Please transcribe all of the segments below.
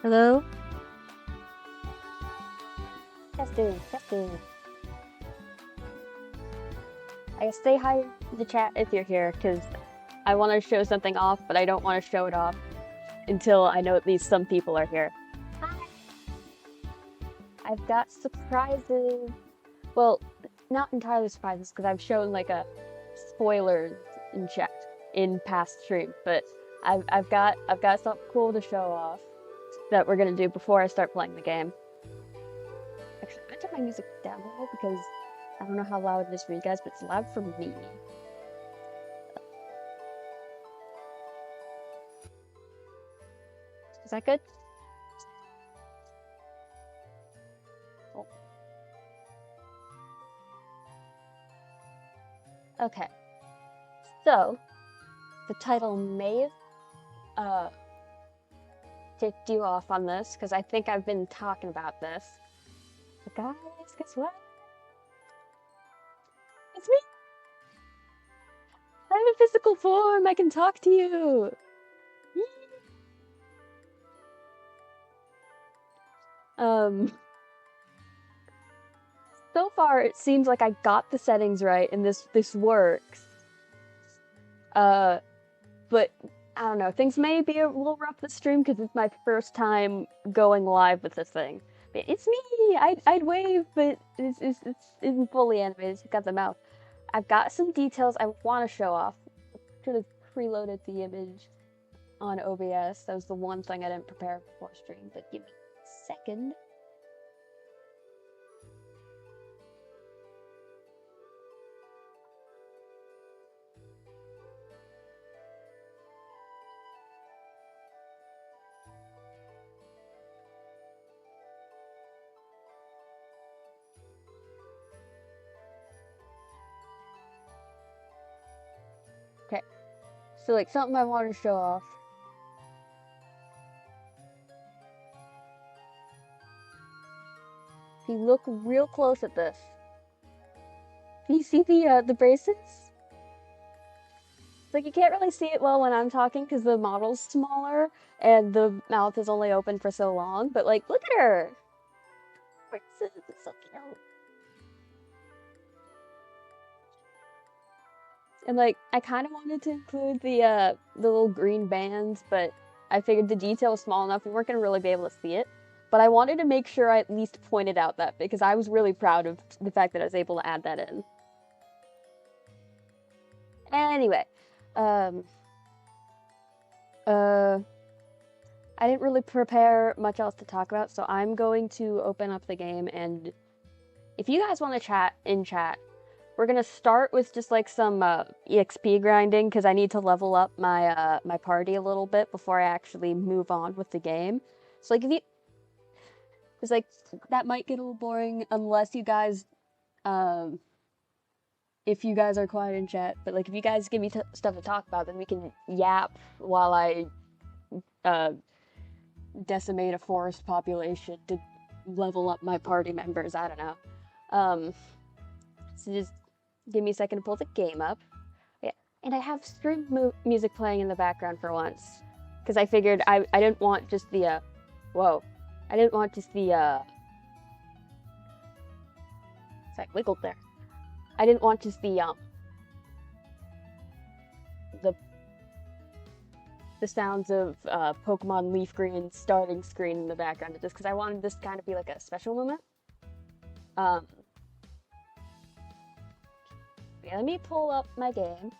Hello? Testing, testing. I guess say hi to the chat if you're here, because I want to show something off, but I don't want to show it off until I know at least some people are here. Hi! I've got surprises. Well, not entirely surprises, because I've shown like a spoilers in chat in past stream, but I've got something cool to show off that we're gonna do before I start playing the game. Actually, I'm gonna turn my music down a little because I don't know how loud it is for you guys, but it's loud for me. Is that good? Oh. Okay. So, the title may have ticked you off on this, because I think I've been talking about this. But guys, guess what? It's me! I have a physical form! I can talk to you! So far it seems like I got the settings right and this works. But I don't know, things may be a little rough this stream because it's my first time going live with this thing. But it's me! I'd wave, but it's isn't fully animated, it's got the mouth. I've got some details I want to show off. Should have preloaded the image on OBS. That was the one thing I didn't prepare before stream, but give me a second. Okay, so like something I wanted to show off. If you look real close at this, can you see the braces? It's like you can't really see it well when I'm talking because the model's smaller and the mouth is only open for so long. But like, look at her. Braces, it's so cute. And like, I kind of wanted to include the little green bands, but I figured the detail was small enough we weren't gonna really be able to see it. But I wanted to make sure I at least pointed out that because I was really proud of the fact that I was able to add that in. Anyway, I didn't really prepare much else to talk about, so I'm going to open up the game, and if you guys want to chat in chat, we're gonna start with just like some EXP grinding because I need to level up my my party a little bit before I actually move on with the game. So like if you, because like that might get a little boring unless you guys, if you guys are quiet in chat. But like if you guys give me stuff to talk about, then we can yap while I decimate a forest population to level up my party members. I don't know. So just give me a second to pull the game up. Yeah, and I have stream music playing in the background for once, because I figured I didn't want just the whoa, I didn't want just the it's like wiggled there. I didn't want just the sounds of Pokemon Leaf Green starting screen in the background, just because I wanted this to kind of be like a special moment. Yeah, let me pull up my game.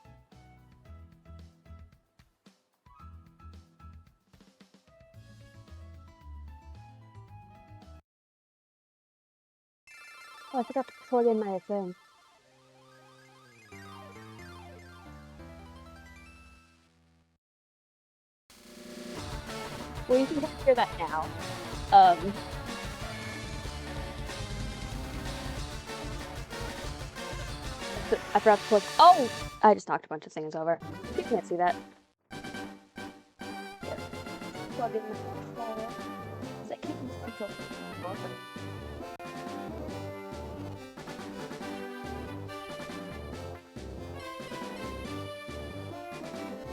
Oh, I forgot to plug in my thing. Well, you can hear that now. I forgot to plug. Oh! I just knocked a bunch of things over. You can't see that. Here. Plug in my controller. I can't use my controller.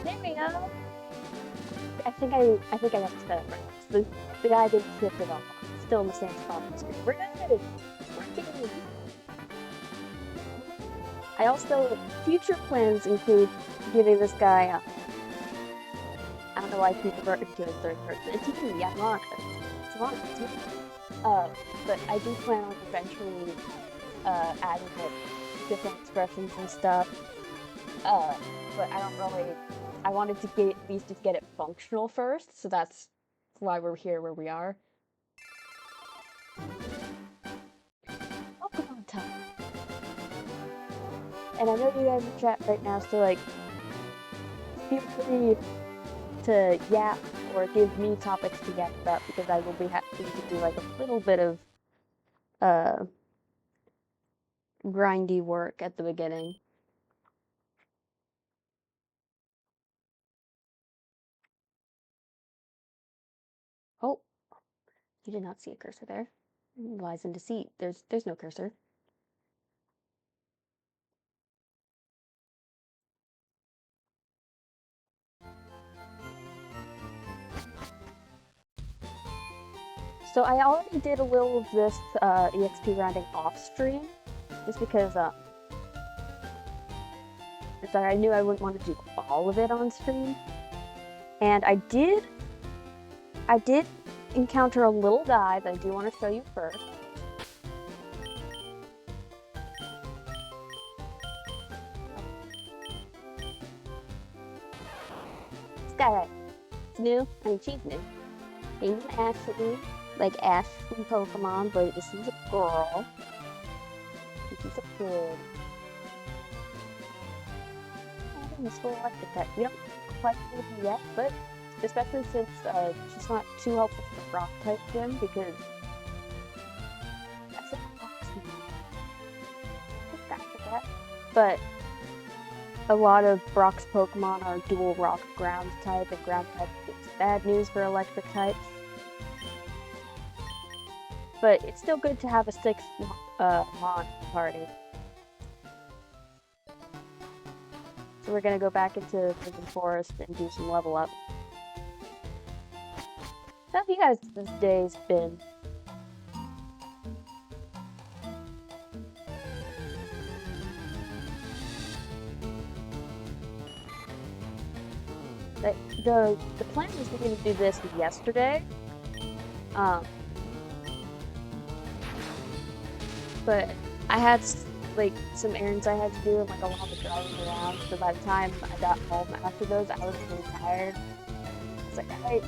There we go. I think I got to set up right. The guy didn't shift it off. Still in the same spot on the screen. We're good! We're good! I also, future plans include giving this guy, I don't know why people referred to it as third person. It's me, I'm Lana. It's Lana, it's me. But I do plan on eventually, adding, like, different expressions and stuff. But I don't really, I wanted to get, at least just get it functional first, so that's why we're here where we are. Oh, come on, time. And I know you guys in chat right now, so, like, feel free to yap or give me topics to yap about, because I will be happy to do, like, a little bit of, grindy work at the beginning. Oh, you did not see a cursor there. Lies in deceit. There's no cursor. So I already did a little of this EXP grinding off stream, just because I knew I wouldn't want to do all of it on stream. And I did encounter a little guy that I do want to show you first. This guy, it's new. I mean, she's new. Named Ashley, like Ash from Pokemon, but this is a girl. She's a kid. And this little electric type. We don't quite know her yet, but especially since she's not too helpful for the rock type gym, because that's a that. But a lot of Brock's Pokemon are dual rock ground type, and ground type is bad news for electric types. But it's still good to have a 6th Mon party. So we're gonna go back into Forbidden Forest and do some level up. How have you guys this day's been? The plan was for me to do this yesterday. But I had like some errands I had to do and like a lot of driving around, so by the time I got home after those, I was really tired. I was like, alright,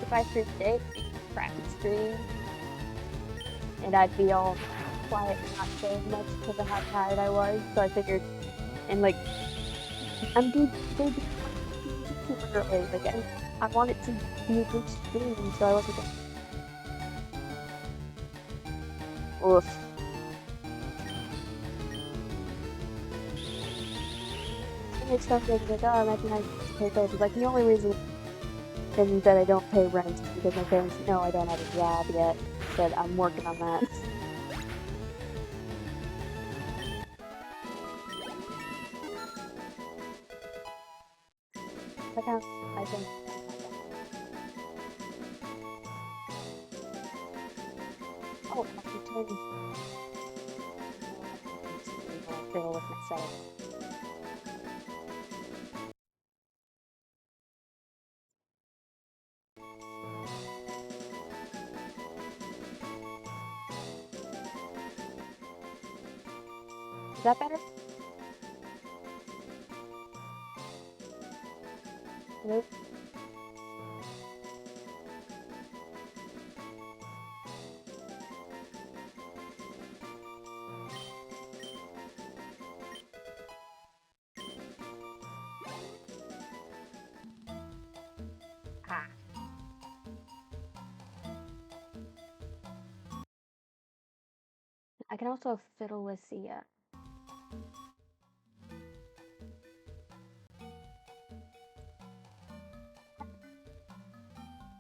if I stream today, it'd be a crappy stream. And I'd be all quiet and not saying much because of how tired I was, so I figured, and like, I'm doing super early, like, I want it to be a good stream, so I wasn't gonna... Oof. And stuff like, oh, imagine I pay bills. Like, the only reason that I don't pay rent is because my parents know I don't have a job yet, but I'm working on that. I can. Oh, I can turn. I'll fiddle with my settings. Is that better? Nope. Ah. I can also fiddle with the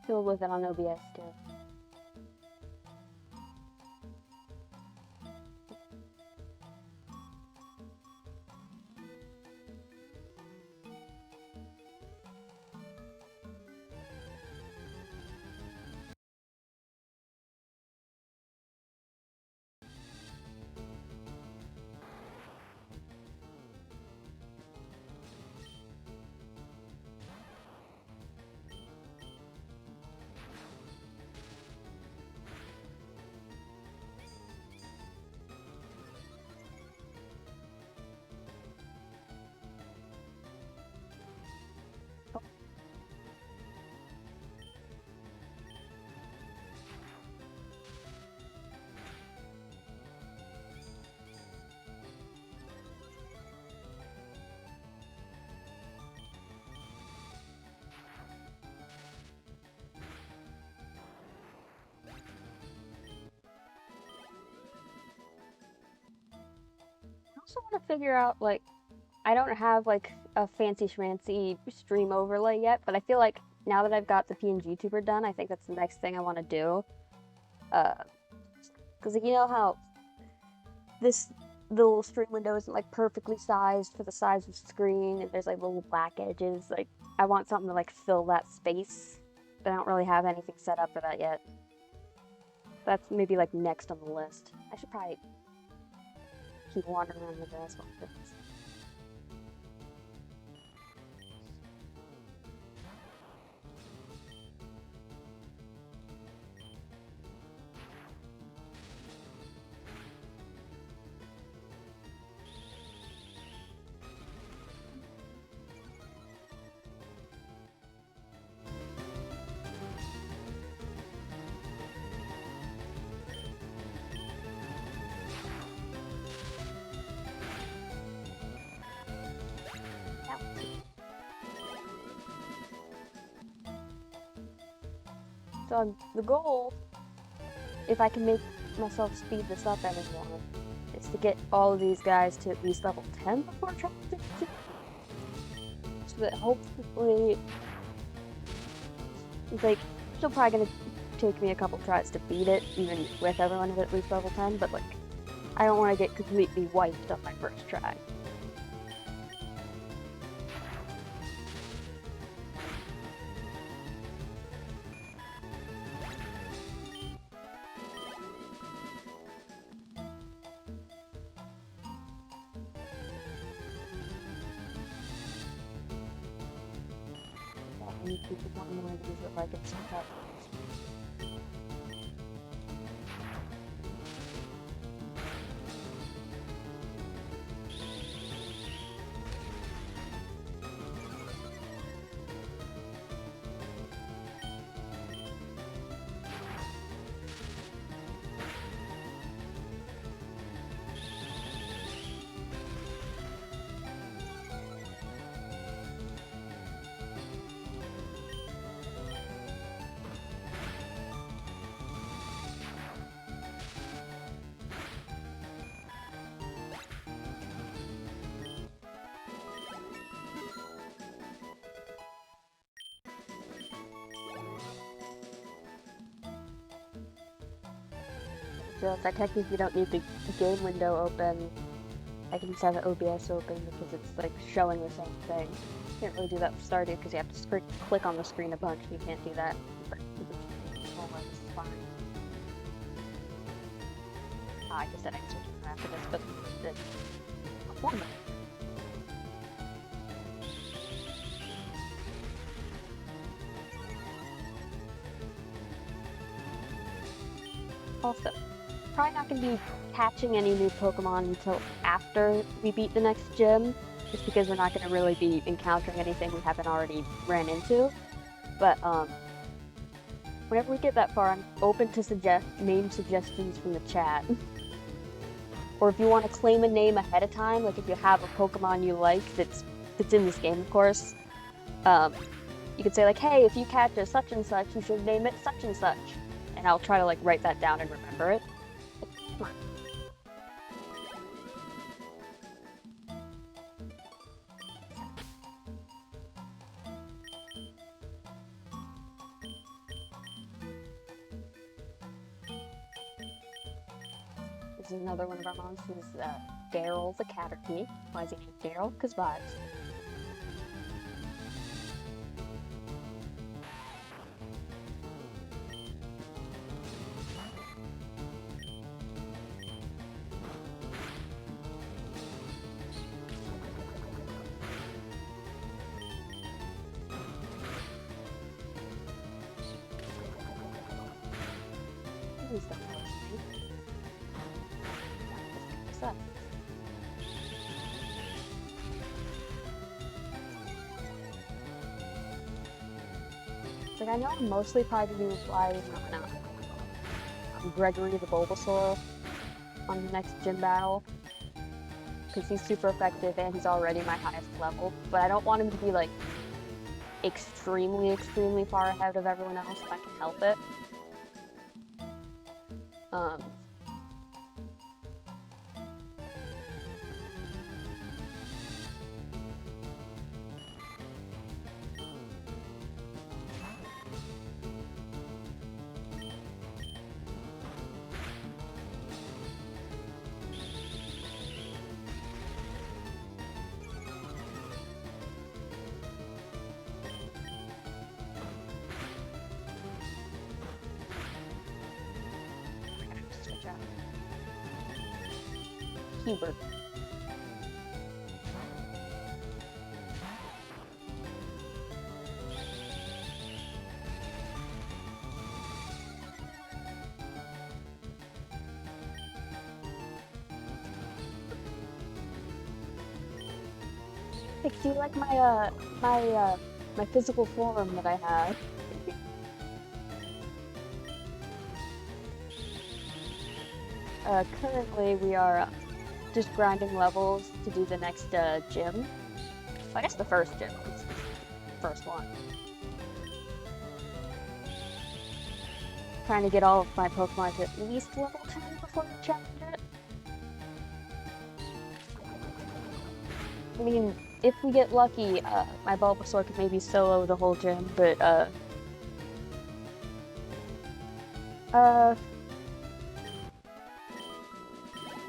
fiddle with it on OBS too. want to figure out, like, I don't have, like, a fancy schmancy stream overlay yet, but I feel like now that I've got the PNG tuber done, I think that's the next thing I want to do. Because, like, you know how this little stream window isn't, like, perfectly sized for the size of the screen, and there's, like, little black edges. Like, I want something to, like, fill that space, but I don't really have anything set up for that yet. That's maybe, like, next on the list. I should probably keep wandering around the grass like this. So the goal, if I can make myself speed this up anymore, is to get all of these guys to at least level 10 before trying to so that hopefully, like, still probably gonna take me a couple tries to beat it, even with everyone at least level 10, but like, I don't want to get completely wiped on my first try. I need to keep one more of these if I get stuck up. So if I technically don't need the game window open, I can just have the OBS open because it's like showing the same thing. You can't really do that for Stardew because you have to click on the screen a bunch. You can't do that. But it's fine. I guess that I can switch it after this, but the also, probably not going to be catching any new Pokemon until after we beat the next gym, just because we're not going to really be encountering anything we haven't already ran into. But whenever we get that far, I'm open to name suggestions from the chat. Or if you want to claim a name ahead of time, like if you have a Pokemon you like that's in this game, of course, you could say like, hey, if you catch a such and such, you should name it such and such. And I'll try to like write that down and remember it. This is another one of our monsters, Daryl the Caterpie. Why is he named Daryl? Because vibes. Please don't touch me. What's up? Like, I know I'm mostly probably going to be flying Gregory the Bulbasaur on the next gym battle, because he's super effective and he's already my highest level, but I don't want him to be like extremely far ahead of everyone else if I can help it. Hubert. Like, do you like my physical form that I have? Currently we are just grinding levels to do the next gym. I guess the first gym. It's the first one. Trying to get all of my Pokemon to at least level 10 before we challenge it. I mean, if we get lucky, my Bulbasaur could maybe solo the whole gym, but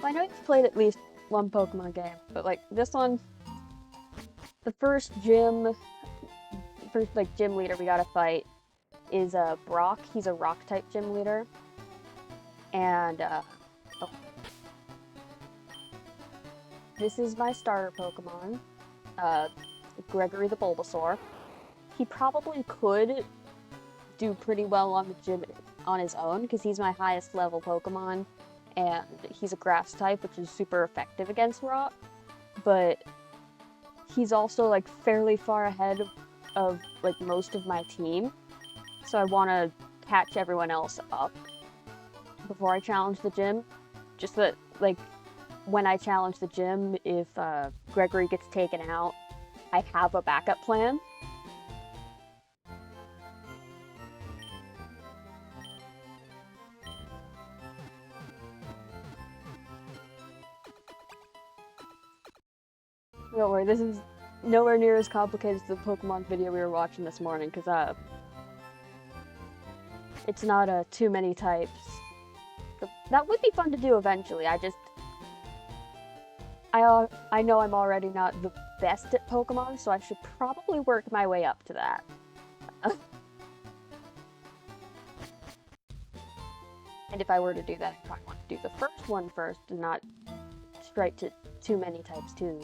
I know you've played at least one Pokemon game, but like this one, the first gym leader we gotta fight is Brock. He's a rock type gym leader, and this is my starter Pokemon, Gregory the Bulbasaur. He probably could do pretty well on the gym on his own because he's my highest level Pokemon. And he's a grass type, which is super effective against rock, but he's also like fairly far ahead of like most of my team, so I want to catch everyone else up before I challenge the gym, just that like when I challenge the gym, if Gregory gets taken out, I have a backup plan. Don't worry, this is nowhere near as complicated as the Pokemon video we were watching this morning, because it's not too many types. But that would be fun to do eventually. I know I'm already not the best at Pokemon, so I should probably work my way up to that. And if I were to do that, I'd probably want to do the first one first and not straight to too many types too.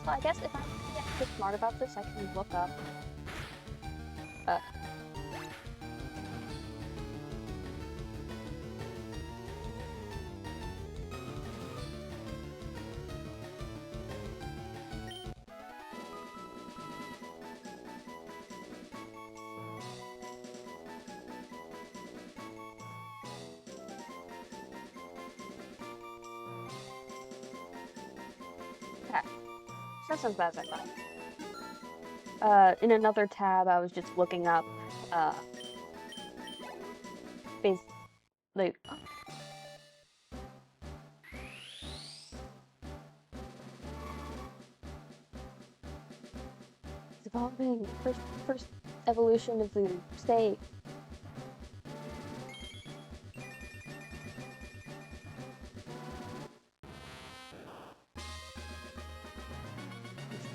So I guess if I'm extra smart about this, I can look up That sounds bad as I thought. In another tab, I was just looking up, like, it's evolving. First evolution of the state.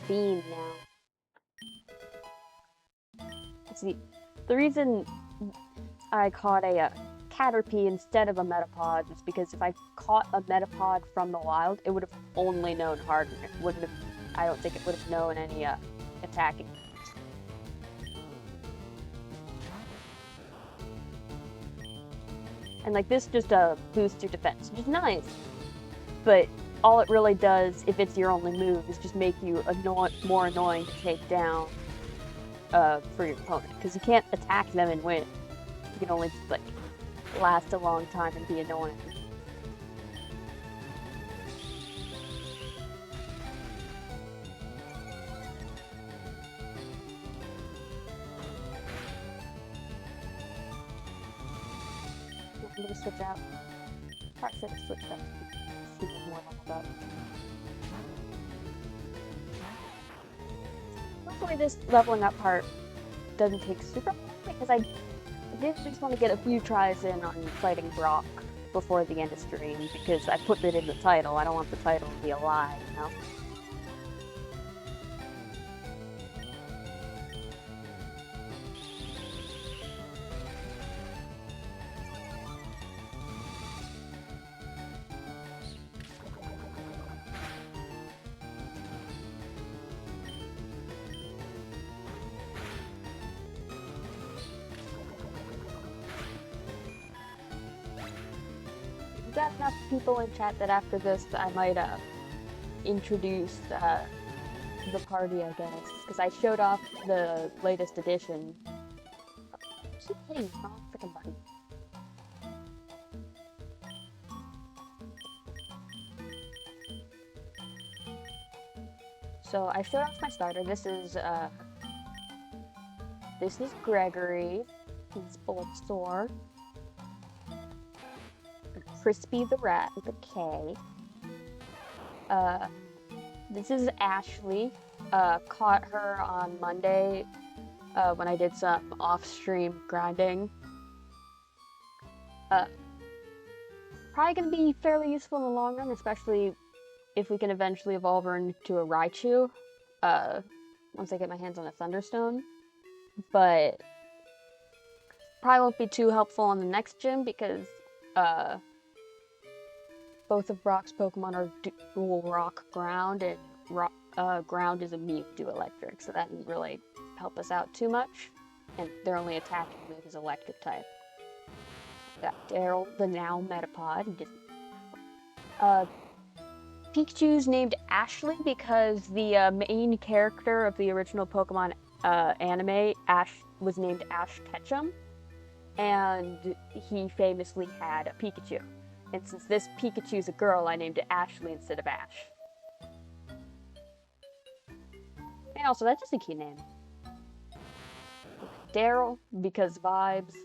Beam now. See, the reason I caught a Caterpie instead of a Metapod is because if I caught a Metapod from the wild, it would have only known Harden. It wouldn't have. I don't think it would have known any attacking. And like this just boosts your defense, which is nice, but all it really does, if it's your only move, is just make you more annoying to take down for your opponent. Because you can't attack them and win. You can only just, like, last a long time and be annoying. I'm gonna switch out. Probably should have switched up. See what more leveled up. Hopefully this leveling up part doesn't take super long because I did just want to get a few tries in on fighting Brock before the end of stream because I put it in the title. I don't want the title to be a lie, you know? We've got enough people in chat that after this I might introduce the party, I guess, because I showed off the latest edition. Keep hitting the wrong freaking button. So I showed off my starter. This is Gregory. He's Bulbasaur. Crispy the Rat with a K. This is Ashley. Caught her on Monday when I did some off-stream grinding. Probably gonna be fairly useful in the long run, especially if we can eventually evolve her into a Raichu. Once I get my hands on a Thunderstone. But probably won't be too helpful on the next gym because both of Brock's Pokemon are dual Rock Ground, and Ground is immune to Electric, so that didn't really help us out too much. And their only attacking move is Electric type. Got Daryl, the now Metapod. Pikachu's named Ashley because the main character of the original Pokemon anime, Ash, was named Ash Ketchum, and he famously had a Pikachu. And since this Pikachu's a girl, I named it Ashley instead of Ash. And also, that's just a cute name. Daryl, because vibes.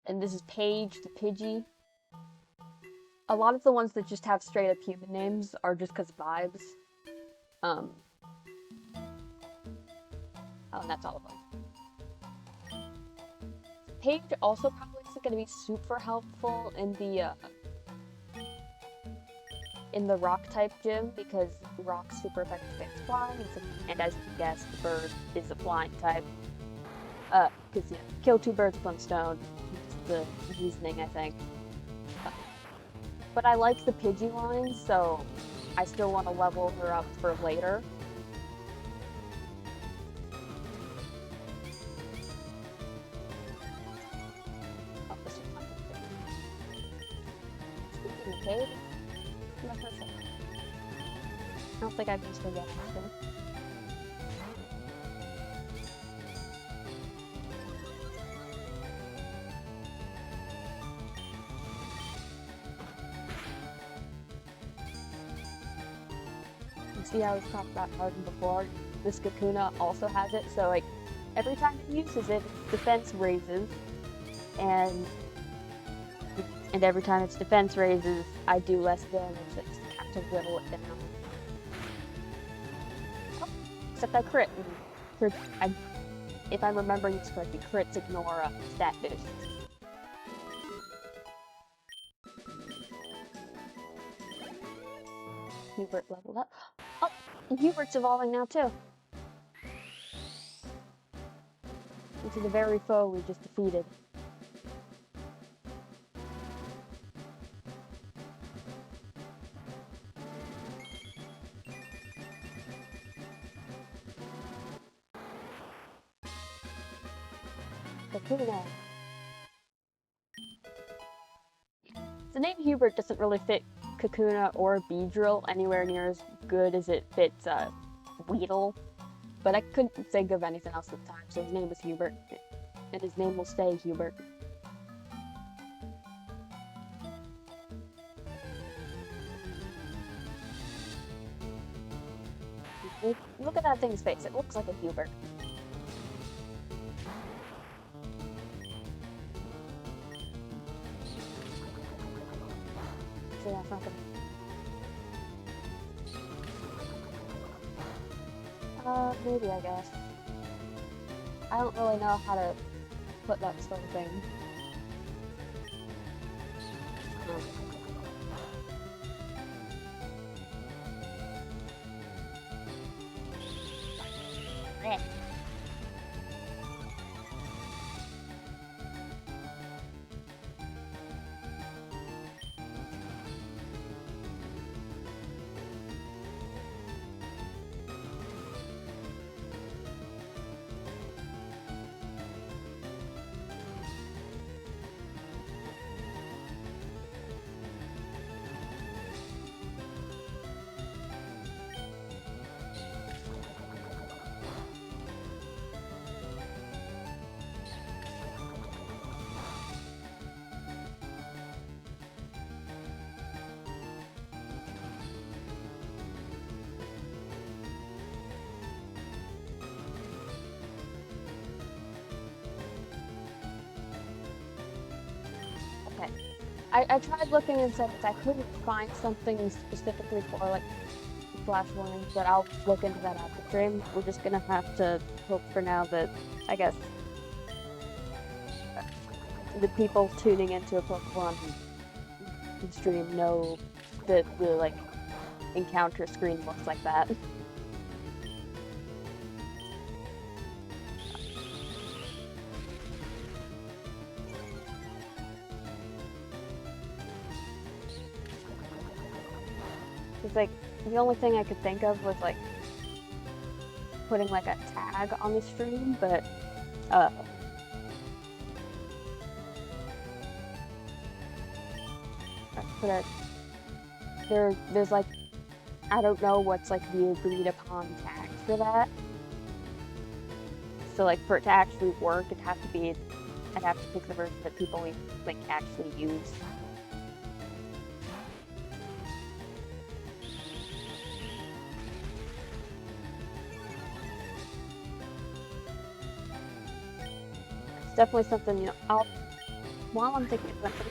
And this is Paige, the Pidgey. A lot of the ones that just have straight up human names are just because vibes. Oh, and that's all of them. Paige also probably isn't going to be super helpful in the rock type gym because rock's super effective against flying, and as you guessed, the bird is a flying type. Because kill two birds with one stone is the reasoning, I think. But I like the Pidgey line, so I still want to level her up for later. Okay. I don't think I've missed her yet. You see how we've talked about Harden before? This Kakuna also has it, so like every time it uses it, its defense raises, and every time its defense raises, I do less damage. I just have to whittle it down. Oh, except I crit. If I'm remembering this correctly, crits ignore stat boosts. Hubert leveled up. Oh, and Hubert's evolving now too. Into the very foe we just defeated. Kakuna. The name Hubert doesn't really fit Kakuna or Beedrill anywhere near as good as it fits Weedle, but I couldn't think of anything else at the time, so his name was Hubert, and his name will stay Hubert. Look at that thing's face, it looks like a Hubert. Maybe that's not gonna. Maybe, I guess. I don't really know how to put that sort of thing. Eh. Okay. I tried looking in settings. I couldn't find something specifically for like flash warnings, but I'll look into that after stream. We're just gonna have to hope for now that, I guess, the people tuning into a Pokemon stream know that the like encounter screen looks like that. It's like the only thing I could think of was like putting like a tag on the stream, but there's like, I don't know what's like the agreed upon tag for that. So like for it to actually work, I'd have to pick the version that people like actually use. It's definitely something, you know, while I'm thinking about it,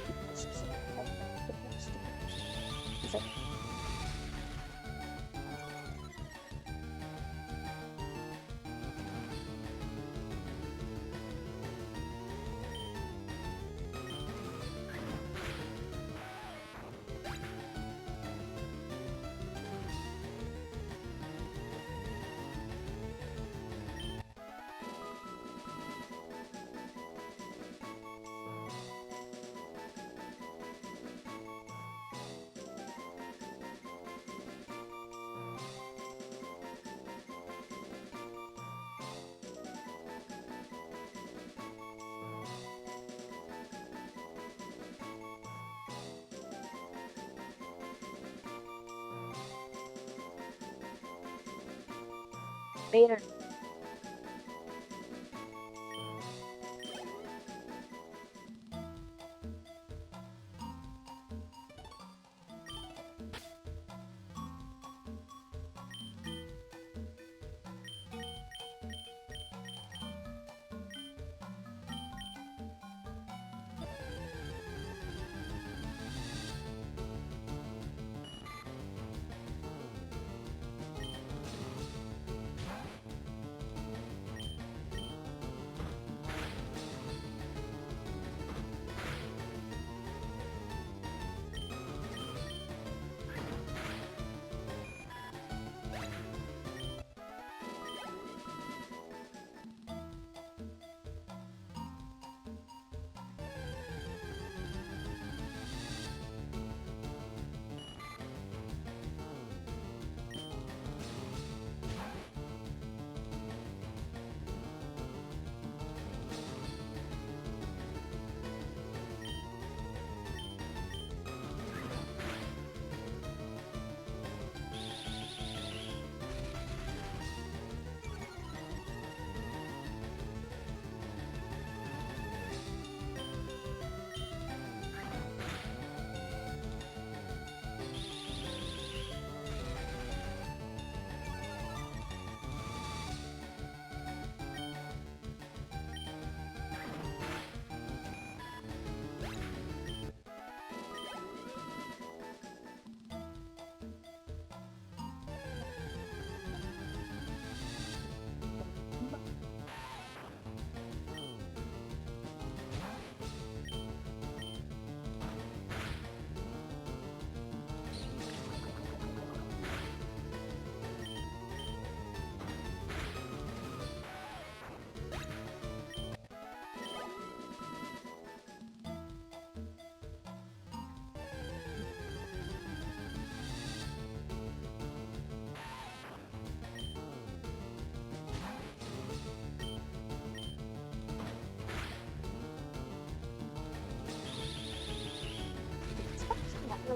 Vader.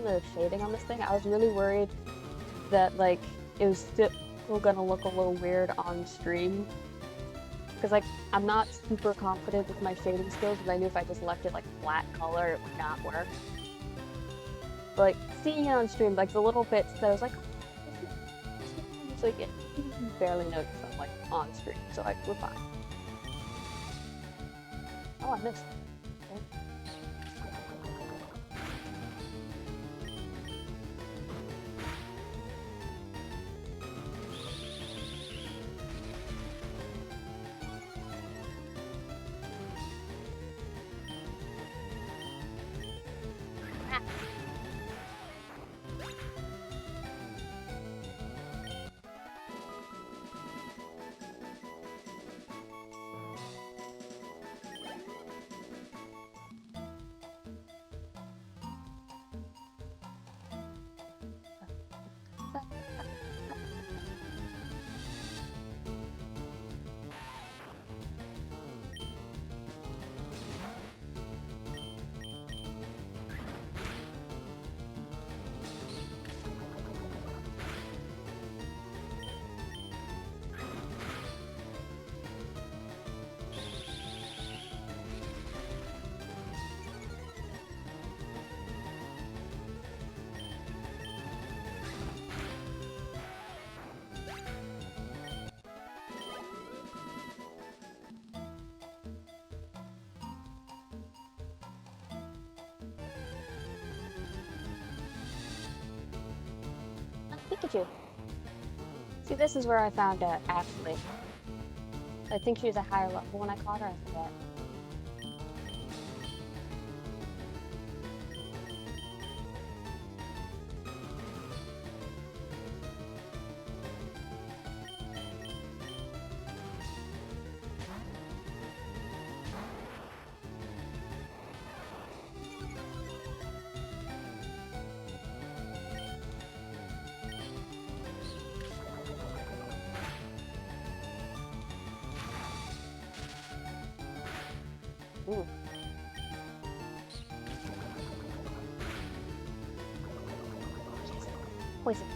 on the shading on this thing. I was really worried that like it was still gonna look a little weird on stream. Because like I'm not super confident with my shading skills, but I knew if I just left it like flat color, it would not work. But like seeing it on stream, like the little bits that I was like, it's like you can barely notice them like on stream, so like we're fine. Oh, I missed. Okay. Pikachu. See, this is where I found Ashley. I think she was a higher level when I caught her, I forget. Ooh. Poison.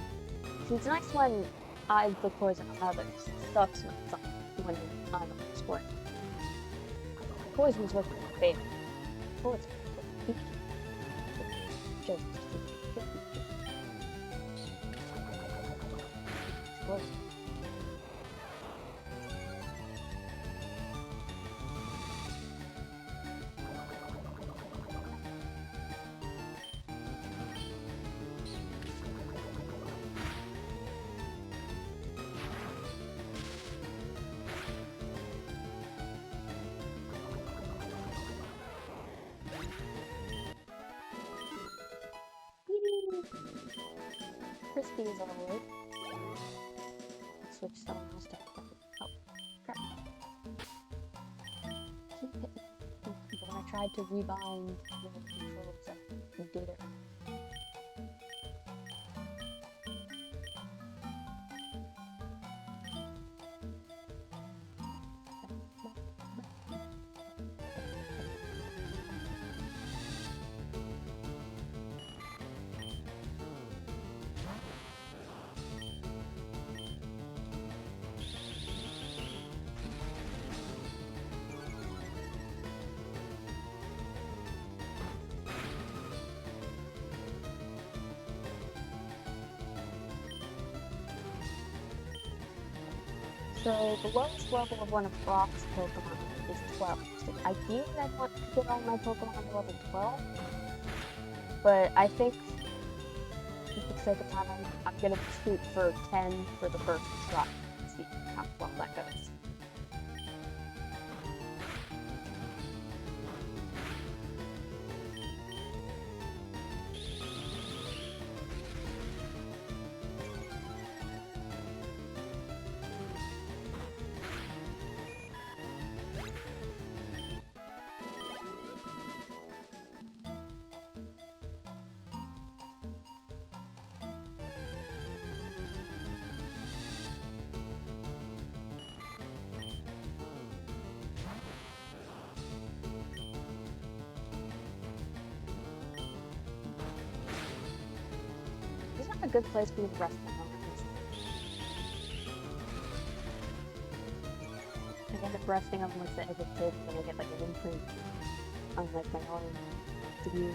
See, it's nice when I put poison on others. It sucks when I'm a sport. Poison's what my favorite. Poison. Just. Poison. Crispy is all right. Let's switch someone else to. Oh, crap. Keep hitting. But when I tried to rebind the controls, I did it. So the lowest level of one of Brock's Pokemon is 12. So ideally I want to get all my Pokemon to level 12. But I think, just for the sake of time, I'm gonna shoot for 10 for the first shot and see how well that goes. good place for me to rest my arms. I end up resting on like the edge of the tip, and I get like an imprint on like my arm to view.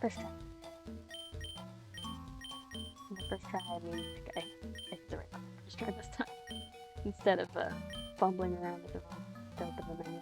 First try. The first try, I mean, I hit the right button first try this time. Instead of fumbling around with the wrong to open the menu.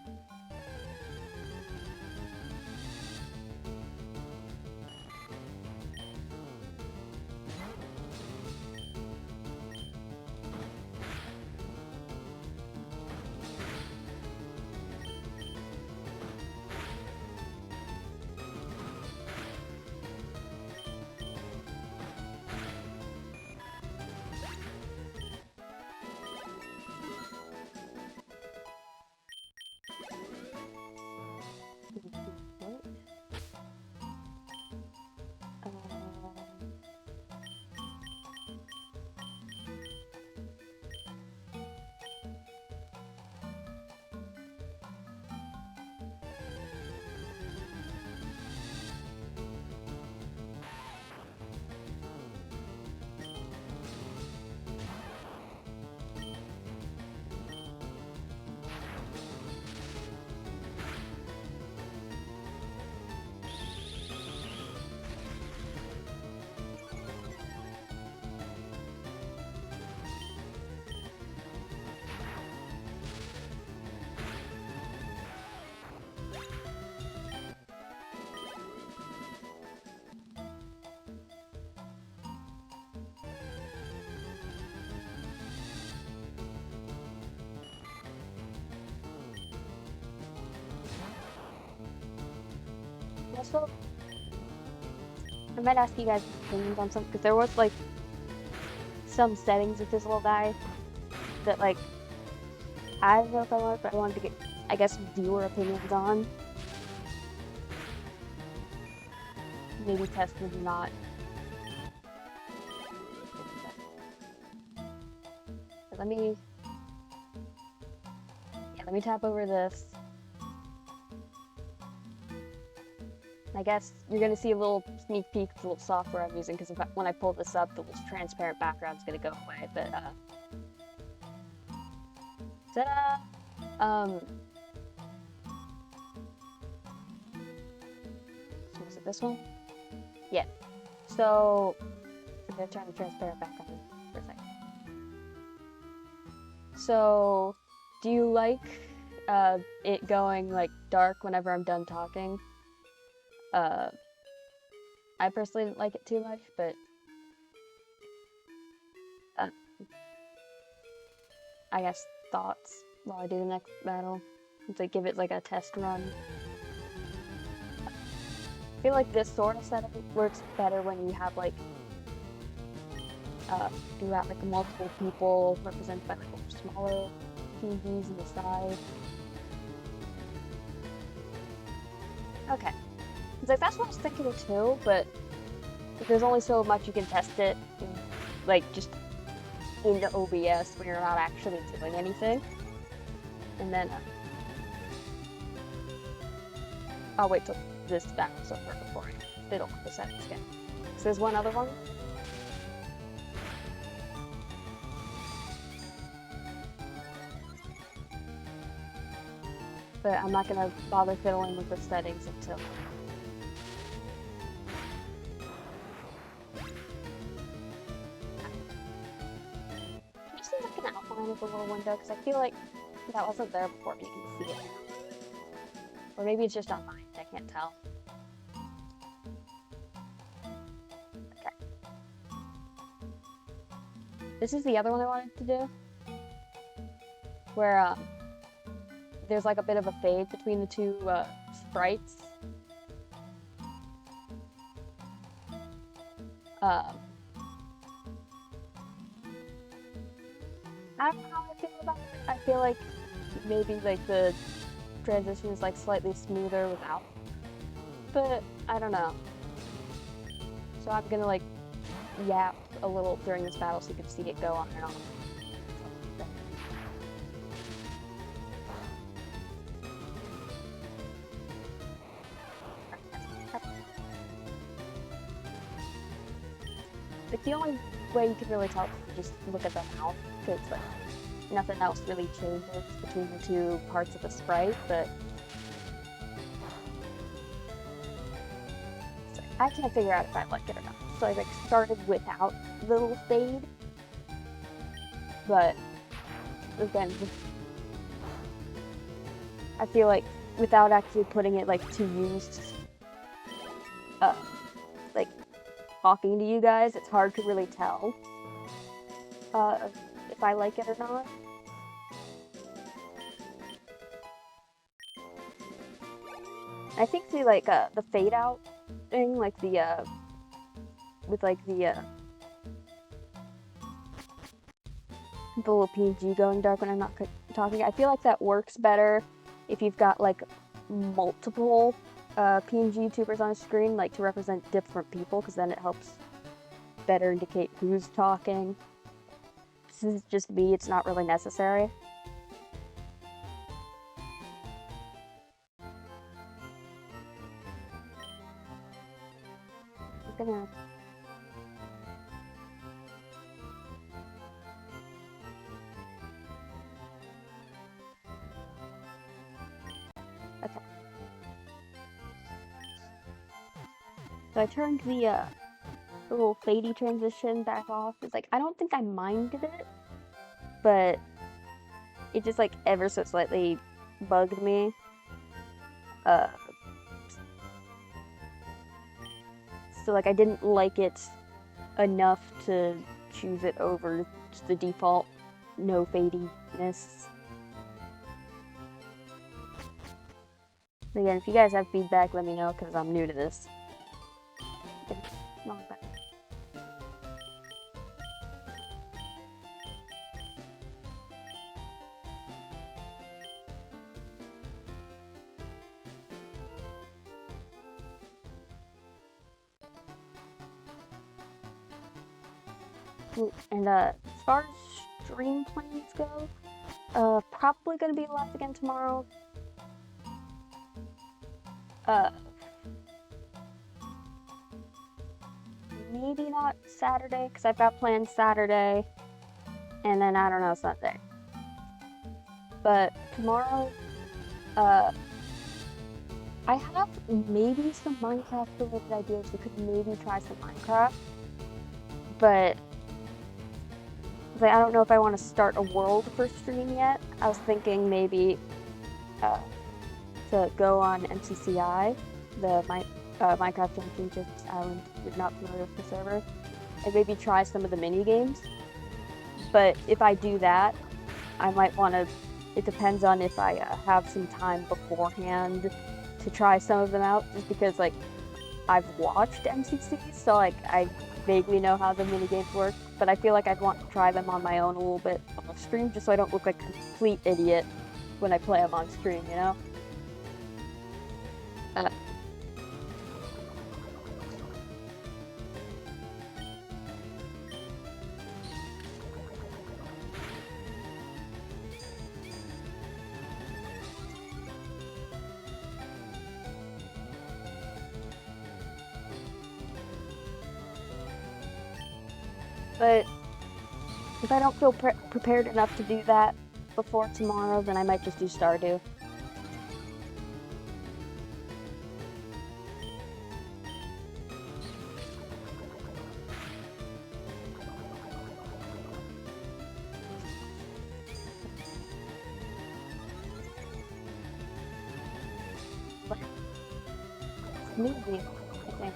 Also, I might ask you guys opinions on something, because there was like some settings with this little guy that like I don't know if I wanted, but I wanted to get, I guess, viewer opinions on. Maybe tested or not. But let me tap over this. I guess you're gonna see a little sneak peek of the little software I'm using, because when I pull this up, the little transparent background's gonna go away. But ta-da! So was it this one? Yeah. So I'm gonna turn the transparent background on for a second. So, do you like it going like dark whenever I'm done talking? I personally didn't like it too much, but I guess thoughts while I do the next battle. To give it like a test run. I feel like this sort of setup works better when you have like you have like multiple people represented by like smaller TVs in the side. Okay. It's like that's what I was thinking too, but there's only so much you can test it, like just in the OBS when you're not actually doing anything. And then I'll wait till this battle's over before I fiddle with the settings again. So there's one other one. But I'm not gonna bother fiddling with the settings until like an outline of the little window, because I feel like that wasn't there before, but you can see it now. Or maybe it's just on mine, I can't tell. Okay. This is the other one I wanted to do. where there's like a bit of a fade between the two sprites. I don't know how I feel about it. I feel like maybe like the transition is like slightly smoother without, but I don't know. So I'm gonna like yap a little during this battle so you can see it go on and on. Like the only way you can really tell is to just look at the mouth, because like nothing else really changes between the two parts of the sprite, but I can't figure out if I like it or not. So I like started without the little fade, but again, I feel like without actually putting it like to use, like talking to you guys, it's hard to really tell if I like it or not. I think the like the fade out thing, like the with like the little PNG going dark when I'm not talking, I feel like that works better if you've got like multiple PNG tubers on a screen, like to represent different people, because then it helps better indicate who's talking. This is just me, it's not really necessary. I'm gonna... Okay. So I turned the little fadey transition back off. It's like, I don't think I minded it, but it just like ever so slightly bugged me. So like I didn't like it enough to choose it over just the default no fadiness. Again, if you guys have feedback, let me know, because I'm new to this. Not bad. And as far as stream plans go, probably gonna be live again tomorrow. Maybe not Saturday, because I've got plans Saturday, and then I don't know, Sunday. But tomorrow, I have maybe some Minecraft related ideas. We could maybe try some Minecraft, but like, I don't know if I want to start a world for stream yet. I was thinking maybe to go on MCCI, the Minecraft Championships Island, if you're not familiar with the server, and maybe try some of the mini games. But if I do that, I might want to, it depends on if I have some time beforehand to try some of them out, just because like I've watched MCCs, so like I vaguely know how the mini games work, but I feel like I'd want to try them on my own a little bit on stream, just so I don't look like a complete idiot when I play them on stream, you know? But if I don't feel prepared enough to do that before tomorrow, then I might just do Stardew. Maybe, I think.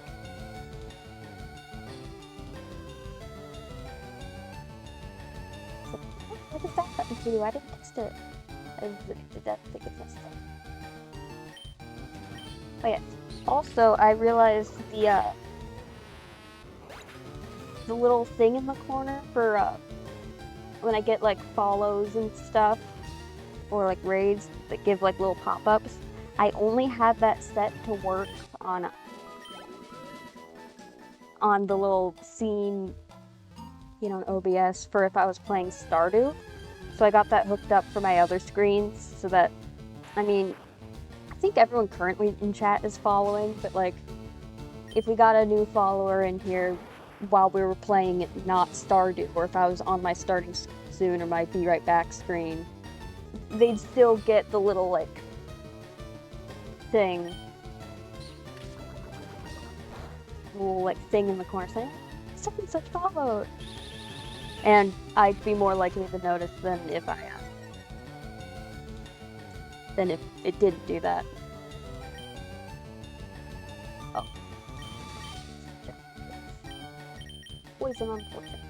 What is that button? Ooh, I didn't test it. I did that think it tested. Oh yeah. Also, I realized the little thing in the corner for when I get like follows and stuff, or like raids that give like little pop-ups. I only had that set to work on the little scene, you know, in OBS for if I was playing Stardew. So I got that hooked up for my other screens so that, I mean, I think everyone currently in chat is following, but like, if we got a new follower in here while we were playing it, not Stardew, or if I was on my starting soon or my be right back screen, they'd still get the little like thing, little like thing in the corner saying such and such followed, and I'd be more likely to notice than if it didn't do that. Oh, always an unfortunate thing.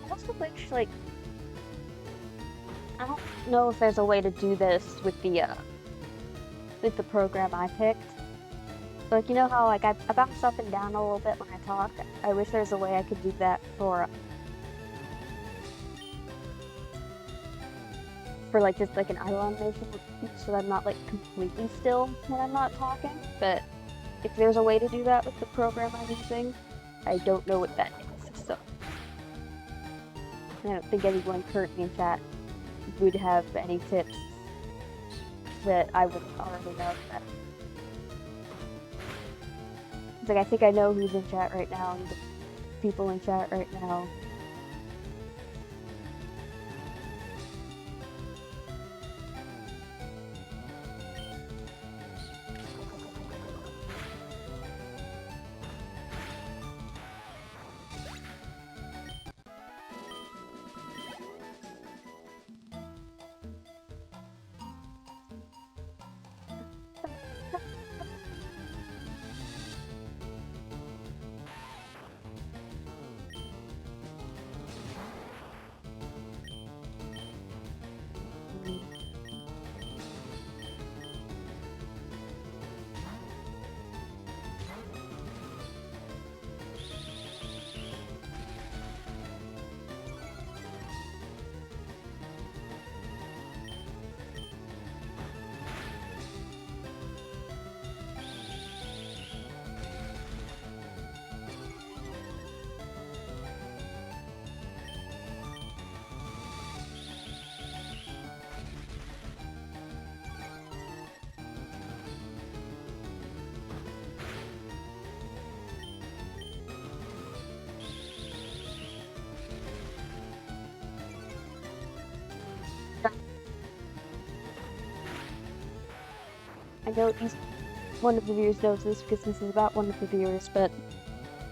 I also wish, like, I don't know if there's a way to do this with the program I picked. Like, you know how like I bounce up and down a little bit when I talk? I wish there's a way I could do that for like just like an idle animation, so that I'm not like completely still when I'm not talking. But if there's a way to do that with the program I'm using, I don't know what that is. So I don't think anyone currently in chat would have any tips that I would already know. That. It's like I think I know who's in chat right now, and the people in chat right now. I know one of the viewers knows this because this is about one of the viewers, but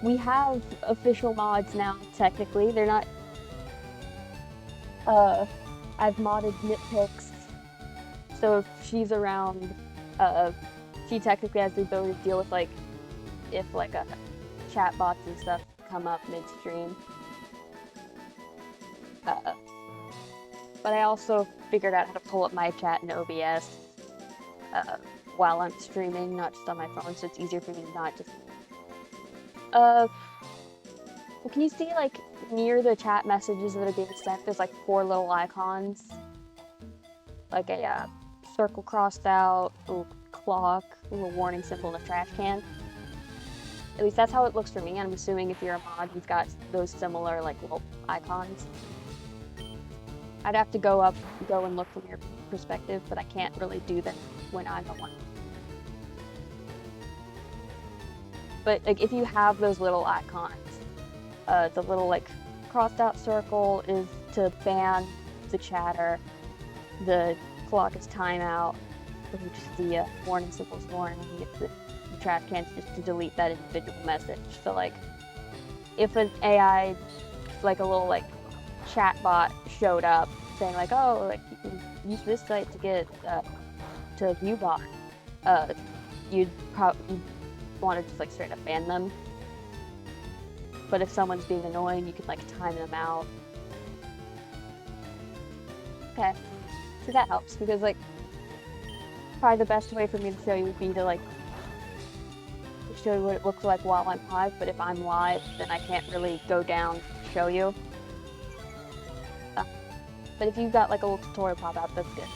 we have official mods now, technically. They're not, I've modded Nitpicks, so if she's around, she technically has the ability to deal with, like, if, like, chat bots and stuff come up midstream. But I also figured out how to pull up my chat in OBS, while I'm streaming, not just on my phone, so it's easier for me to not just... Well, can you see, like, near the chat messages that are being sent, there's, like, 4 little icons? Like a, circle crossed out, a little clock, a little warning symbol, and a trash can. At least that's how it looks for me, and I'm assuming if you're a mod, you've got those similar, like, little icons. I'd have to go and look from your perspective, but I can't really do that when I'm the one. But like, if you have those little icons, the little like crossed out circle is to ban the chatter. The clock is timeout, which is the warning symbol's warning. The trash can's just to delete that individual message. So like, if an AI, like a little like chat bot showed up saying like, oh, like you can use this site to get to view bot, you'd want to just like straight up ban them. But if someone's being annoying, you can like time them out. Okay, so that helps because like probably the best way for me to show you would be to like show you what it looks like while I'm live. But if I'm live, then I can't really go down and show you. But if you've got like a little tutorial pop out, that's good.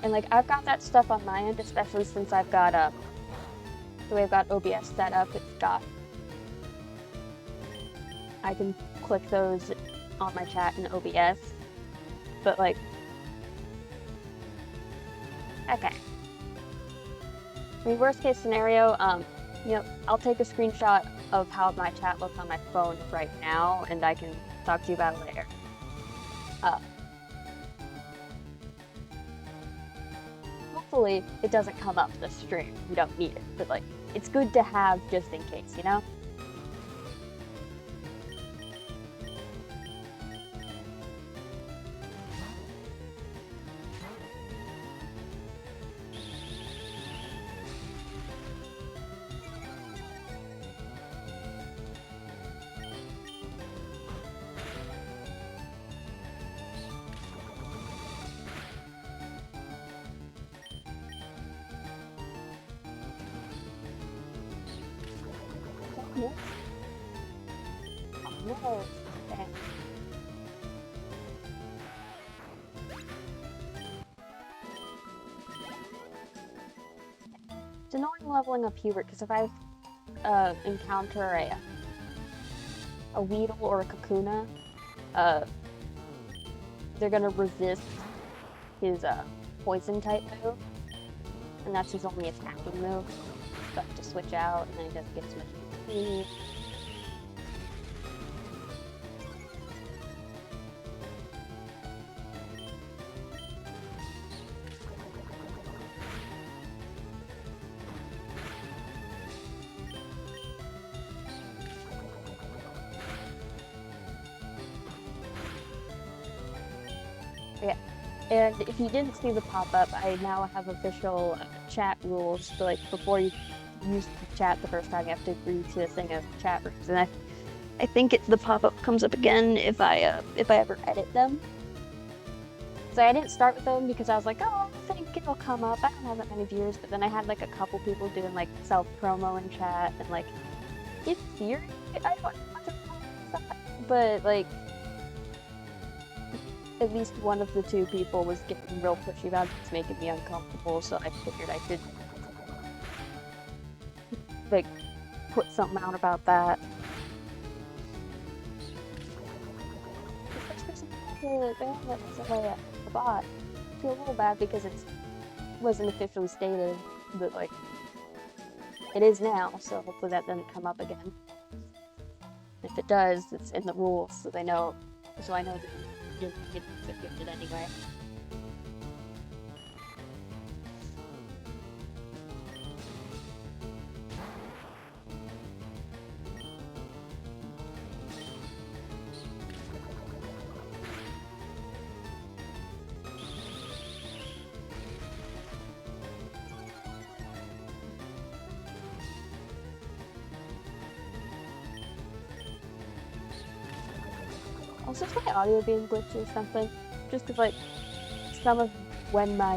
And like I've got that stuff on my end, especially since I've got the way I've got OBS set up. It's got, I can click those on my chat in OBS. But like, okay. I mean, worst case scenario, you know, I'll take a screenshot of how my chat looks on my phone right now, and I can talk to you about it later. Hopefully, it doesn't come up the stream. We don't need it, but like, it's good to have just in case, you know? Yes. Oh, no. Okay. It's annoying leveling up Hubert, because if I encounter a Weedle or a Kakuna, they're gonna resist his poison type move, and that's his only attacking move. So I have to switch out, and then he doesn't get as much XP. Yeah, and if you didn't see the pop-up, I now have official chat rules. So like before you use the chat the first time, you have to agree to a thing of chat rules. And I think the pop-up comes up again if I ever edit them. So I didn't start with them because I was like, oh, I think it'll come up. I don't have that many viewers, but then I had like a couple people doing like self-promo in chat, and like, in theory, I don't want to that, but like, at least one of the two people was getting real pushy about it. It's making me uncomfortable, so I figured I should like put something out about that. A bot. I feel a little bad because it wasn't officially stated, but like it is now, so hopefully that doesn't come up again. If it does, it's in the rules, so I know that you get gifted anyway. Also, is my audio being glitchy or something? Just because, like, some of when my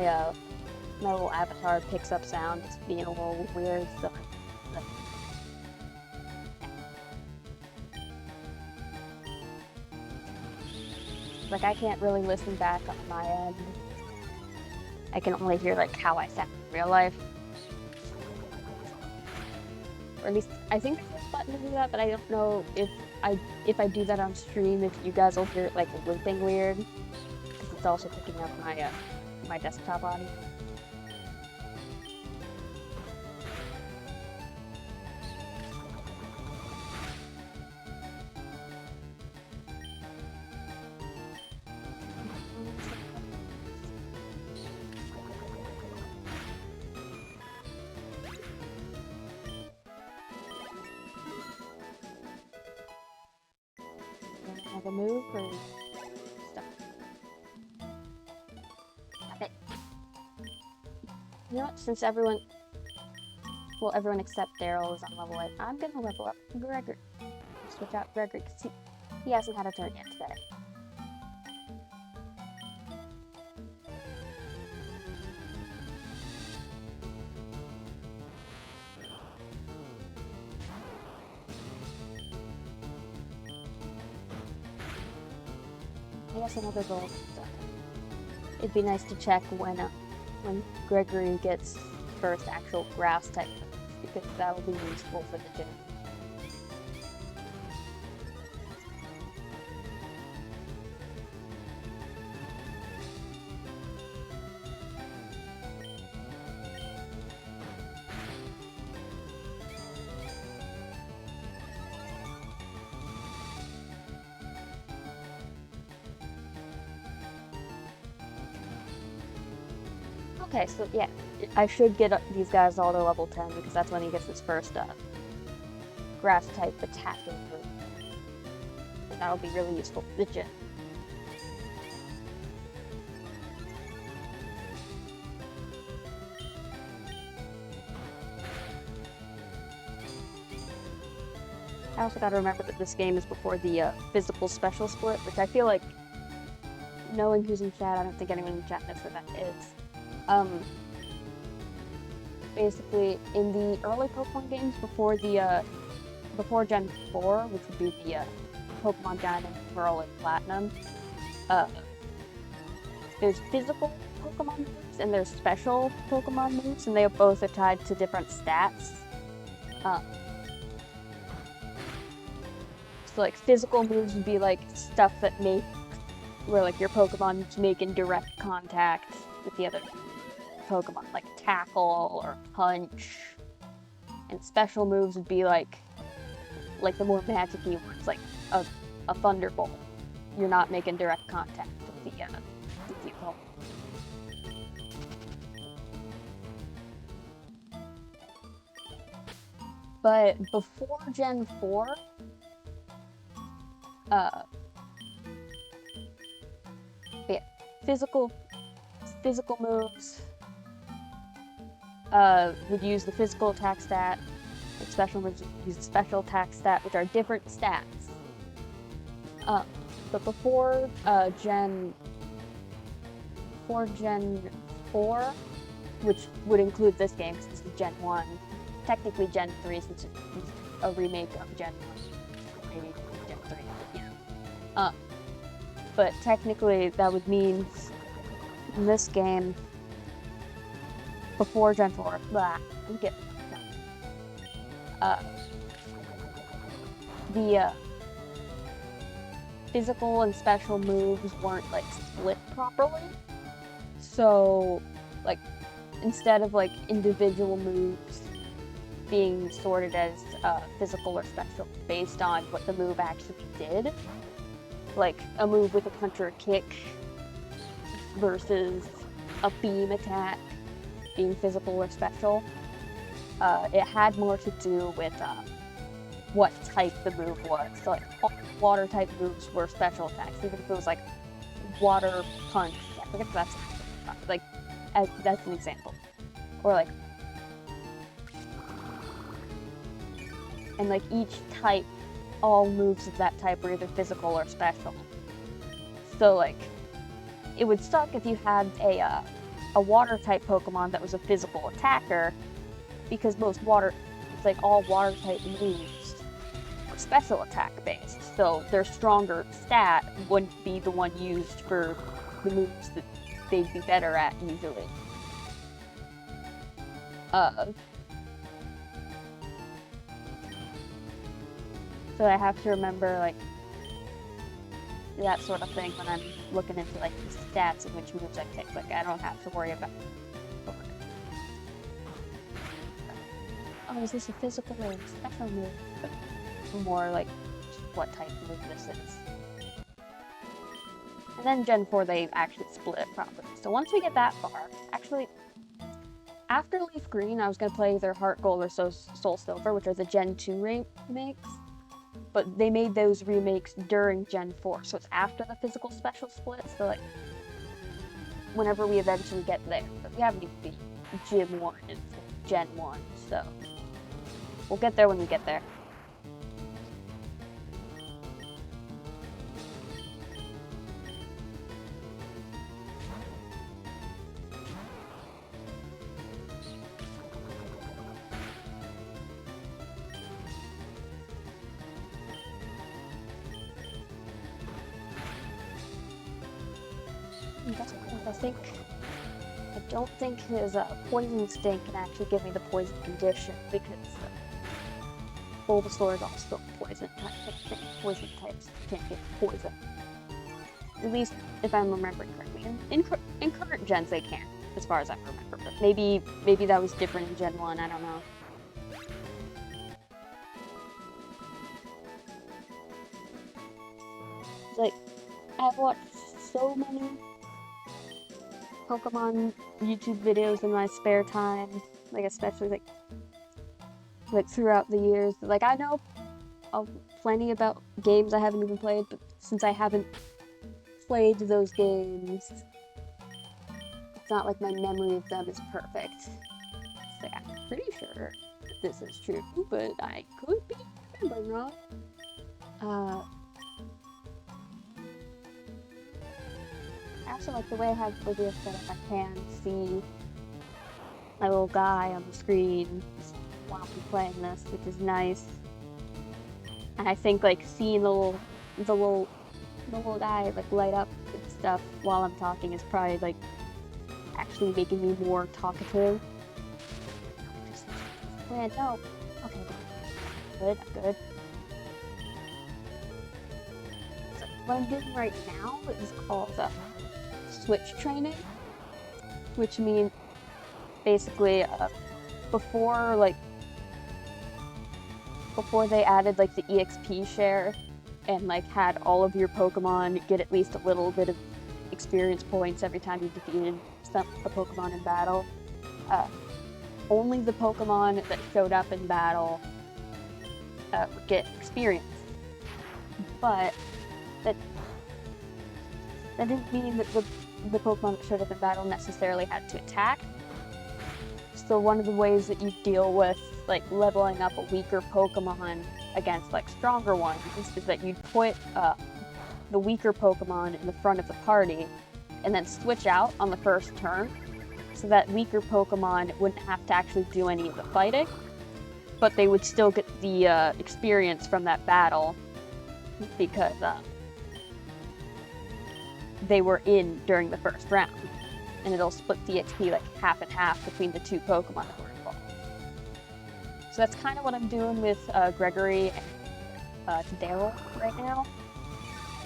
my little avatar picks up sound, it's being a little weird, so... Like, I can't really listen back on my end. I can only hear, like, how I sound in real life. Or at least, I think there's a button to do that, but I don't know if I do that on stream, if you guys will hear it like looping weird, because it's also picking up my my desktop audio. a move or stuff? Okay. You know what? Since everyone except Daryl is on level 8, I'm gonna level up Gregory. Switch out Gregory because he hasn't had a turn yet today. I guess another goal. It'd be nice to check when Gregory gets first actual grass type, because that'll be useful for the gym. Okay, so yeah, I should get these guys all to level 10 because that's when he gets his first grass type attacking move. And that'll be really useful for the gym. I also gotta remember that this game is before the physical special split, which I feel like, knowing who's in chat, I don't think anyone in chat knows what that is. Basically, in the early Pokemon games before Gen 4, which would be the Pokemon Diamond, Pearl, and Platinum, there's physical Pokemon moves and there's special Pokemon moves, and they both are tied to different stats. So like physical moves would be like stuff that where like your Pokemon's making direct contact with the other Pokemon, like tackle or punch. And special moves would be like the more magic-y ones, like a thunderbolt. You're not making direct contact with the opponent. But before Gen 4, yeah, physical moves would use the physical attack stat, and special moves would use the special attack stat, which are different stats. But before Gen 4, which would include this game because this is Gen 1, technically Gen 3 since it's a remake of Gen 1, maybe Gen 3, yeah. But technically that would mean in this game, before Gen 4, the physical and special moves weren't like split properly. So like instead of like individual moves being sorted as physical or special based on what the move actually did, like a move with a punch or a kick versus a beam attack being physical or special, it had more to do with what type the move was. So like water type moves were special attacks, even if it was like water punch. I forget if that's like that's an example. Or like, and like each type, all moves of that type were either physical or special. So like, it would suck if you had a water type Pokemon that was a physical attacker, because it's like all water type moves are special attack based. So their stronger stat wouldn't be the one used for the moves that they'd be better at usually. So I have to remember like that sort of thing when I'm looking into like the stats and which moves I pick. Like I don't have to worry about. Oh, is this a physical or a special move? But more like what type of move this is. And then Gen 4 they actually split it properly. So once we get that far, actually, after Leaf Green, I was gonna play either Heart Gold or Soul Silver, which are the Gen 2 remakes. but they made those remakes during Gen 4, so it's after the physical special split, so like, whenever we eventually get there. But we haven't even beat Gen 1 and Gen 1, so we'll get there when we get there. I don't think his poison sting can actually give me the poison condition because Bulbasaur is also poison type. I think poison types can't get poison. At least if I'm remembering correctly. In current gens they can, as far as I remember. But maybe that was different in Gen 1, I don't know. Like, I've watched so many Pokemon YouTube videos in my spare time, like especially like throughout the years. Like I know plenty about games I haven't even played, but since I haven't played those games, it's not like my memory of them is perfect. It's like I'm pretty sure this is true, but I could be remembering wrong. I also like the way I have video set up. I can see my little guy on the screen while I'm playing this, which is nice. And I think like seeing the little guy like light up and stuff while I'm talking is probably like actually making me more talkative. Man, no. Okay. Good. So what I'm doing right now is called switch training, which means basically before they added like the EXP share and like had all of your Pokemon get at least a little bit of experience points every time you defeated a Pokemon in battle. Only the Pokemon that showed up in battle would get experience, but that didn't mean that the Pokemon that showed up in battle necessarily had to attack. So one of the ways that you deal with like leveling up a weaker Pokemon against like stronger ones is that you'd put the weaker Pokemon in the front of the party and then switch out on the first turn, so that weaker Pokemon wouldn't have to actually do any of the fighting, but they would still get the experience from that battle because they were in during the first round, and it'll split the XP like half and half between the two Pokemon that were involved. So that's kind of what I'm doing with Gregory and Daryl right now,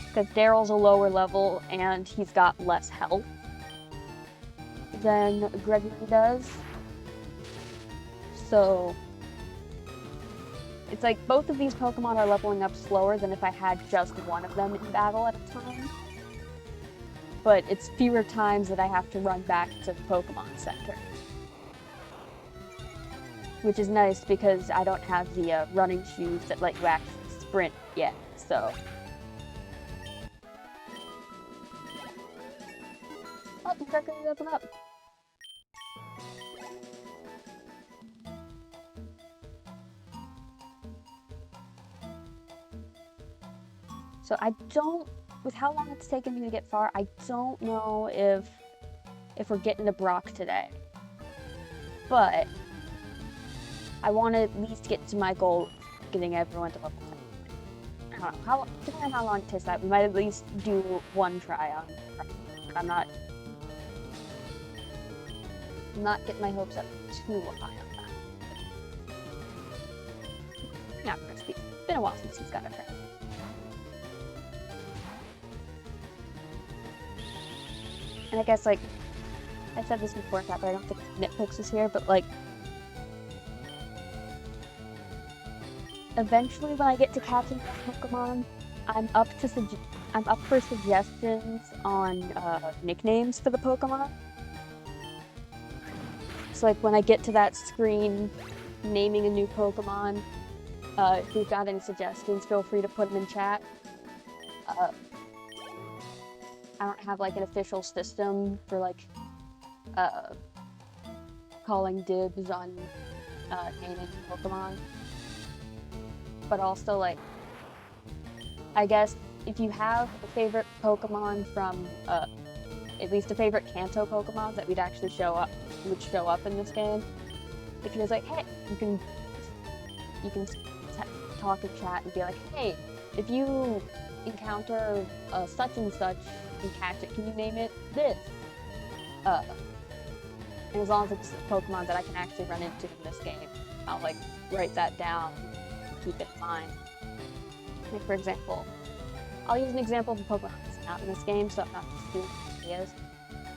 because Daryl's a lower level and he's got less health than Gregory does. So it's like both of these Pokemon are leveling up slower than if I had just one of them in battle at a time. But it's fewer times that I have to run back to the Pokemon Center. Which is nice because I don't have the running shoes that let you actually sprint yet, so. Oh, you Gregory leveled up. So I don't, with how long it's taken me to get far, I don't know if we're getting to Brock today. But I want to at least get to my goal of getting everyone to level 10. I don't know, depending on how long it takes that, we might at least do one try on Brock. I'm not getting my hopes up too high on that. Not Crispy. It's been a while since he's got a turn. And I guess, like, I said this before, but I don't think Nitpicks is here, but, like, eventually when I get to catching Pokemon, I'm up for suggestions on nicknames for the Pokemon. So, like, when I get to that screen naming a new Pokemon, If you've got any suggestions, feel free to put them in chat. I don't have like an official system for like calling dibs on naming Pokemon, but also like I guess if you have a favorite Pokemon from at least a favorite Kanto Pokemon that would actually show up in this game, if you're like, hey, you can talk in chat and be like, hey, if you encounter such and such and catch it, can you name it this? And as long as it's a Pokemon that I can actually run into in this game, I'll like write that down and keep it in mind. Like for example, I'll use an example of a Pokemon that's not in this game, so I'm not stealing ideas.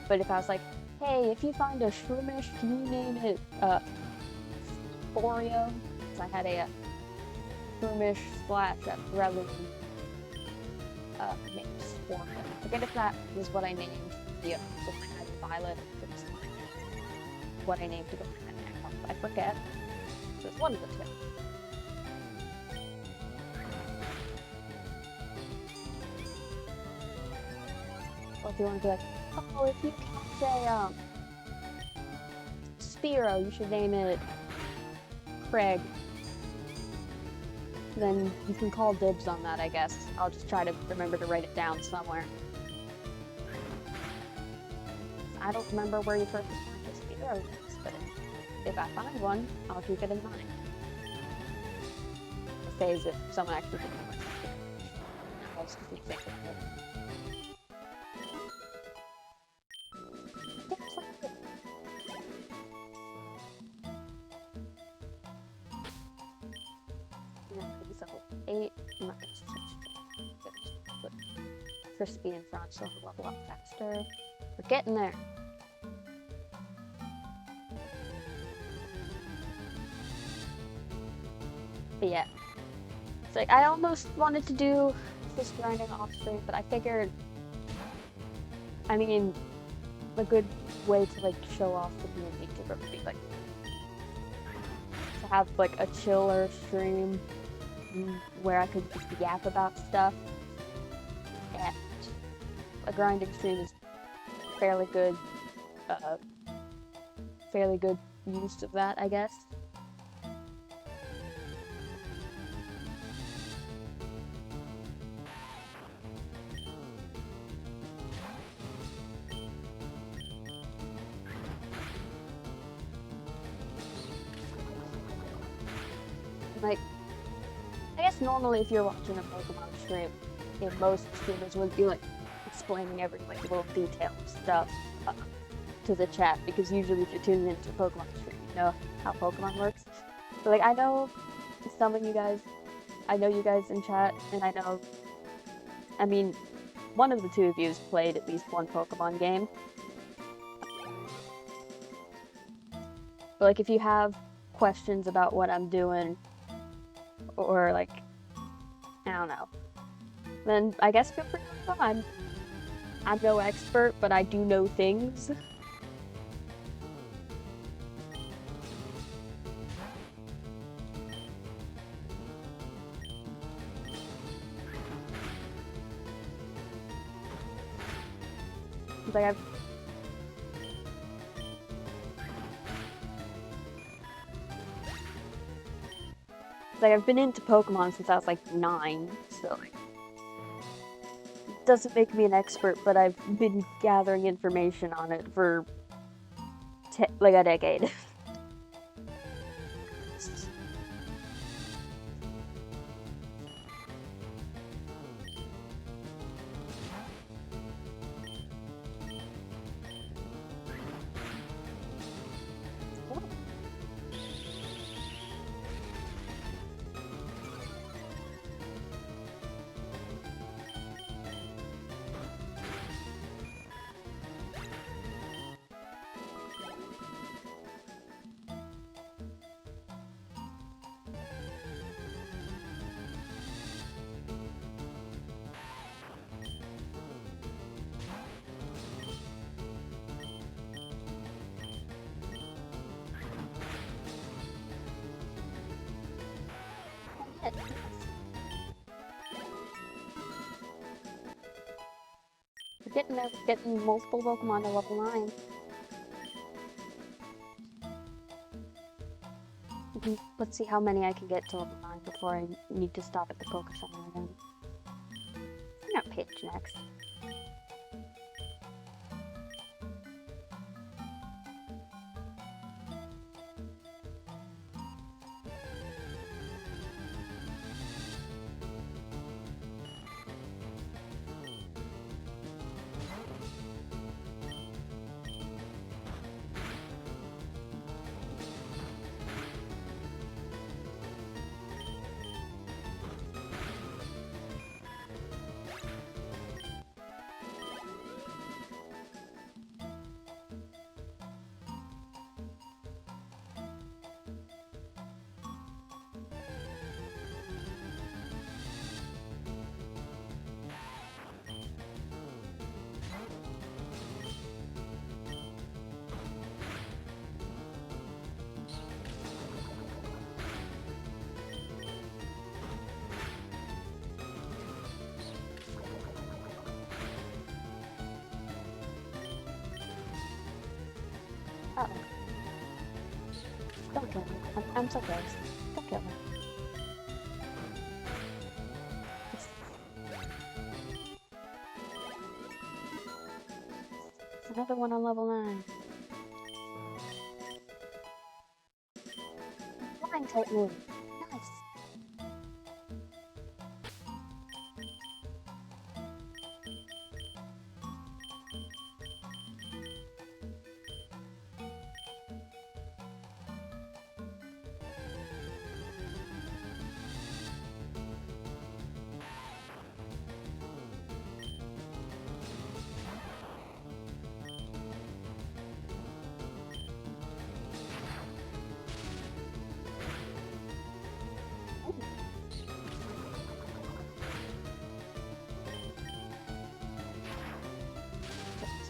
But if I was like, hey, if you find a Shroomish, can you name it Sporeo? Because I had a Shroomish slash a Breloom named Sporeo. I forget if that was what I named the Violet, or just what I named to go for my I forget. So it's one of the two. Or if you want to be like, oh, if you catch a Spearow, you should name it Craig. Then you can call dibs on that, I guess. I'll just try to remember to write it down somewhere. I don't remember where you first found a Spearow is, but if I find one, I'll keep it in mind. Phase if someone actually didn't know what to do. I'm not going to switch. Put Crispy in front so he'll level up faster. We're getting there. But yeah. It's like, I almost wanted to do this grinding off stream, but I figured, I mean, a good way to like show off the being a YouTuber would be like, to have like a chiller stream where I could just yap about stuff, and a grinding stream is fairly good use of that, I guess. Like, I guess normally if you're watching a Pokemon stream, most streamers would be like explaining every like little detail stuff to the chat, because usually if you're tuning into a Pokemon stream, you know how Pokemon works. But like, I know some of you guys, I know you guys in chat, and I mean, one of the two of you has played at least one Pokemon game. But like, if you have questions about what I'm doing, or like, I don't know, then I guess feel free to come. I'm no expert, but I do know things. Like I've been into Pokemon since I was like 9, so like, it doesn't make me an expert, but I've been gathering information on it for like a decade. We're getting there. We're getting multiple Pokemon to level 9. Let's see how many I can get to level 9 before I need to stop at the Poke Center again. I'm gonna pitch next. Uh-oh. Don't kill me. I'm so close. Don't kill me. It's another one on level 9. Flying type move. Nice.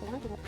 So look at it.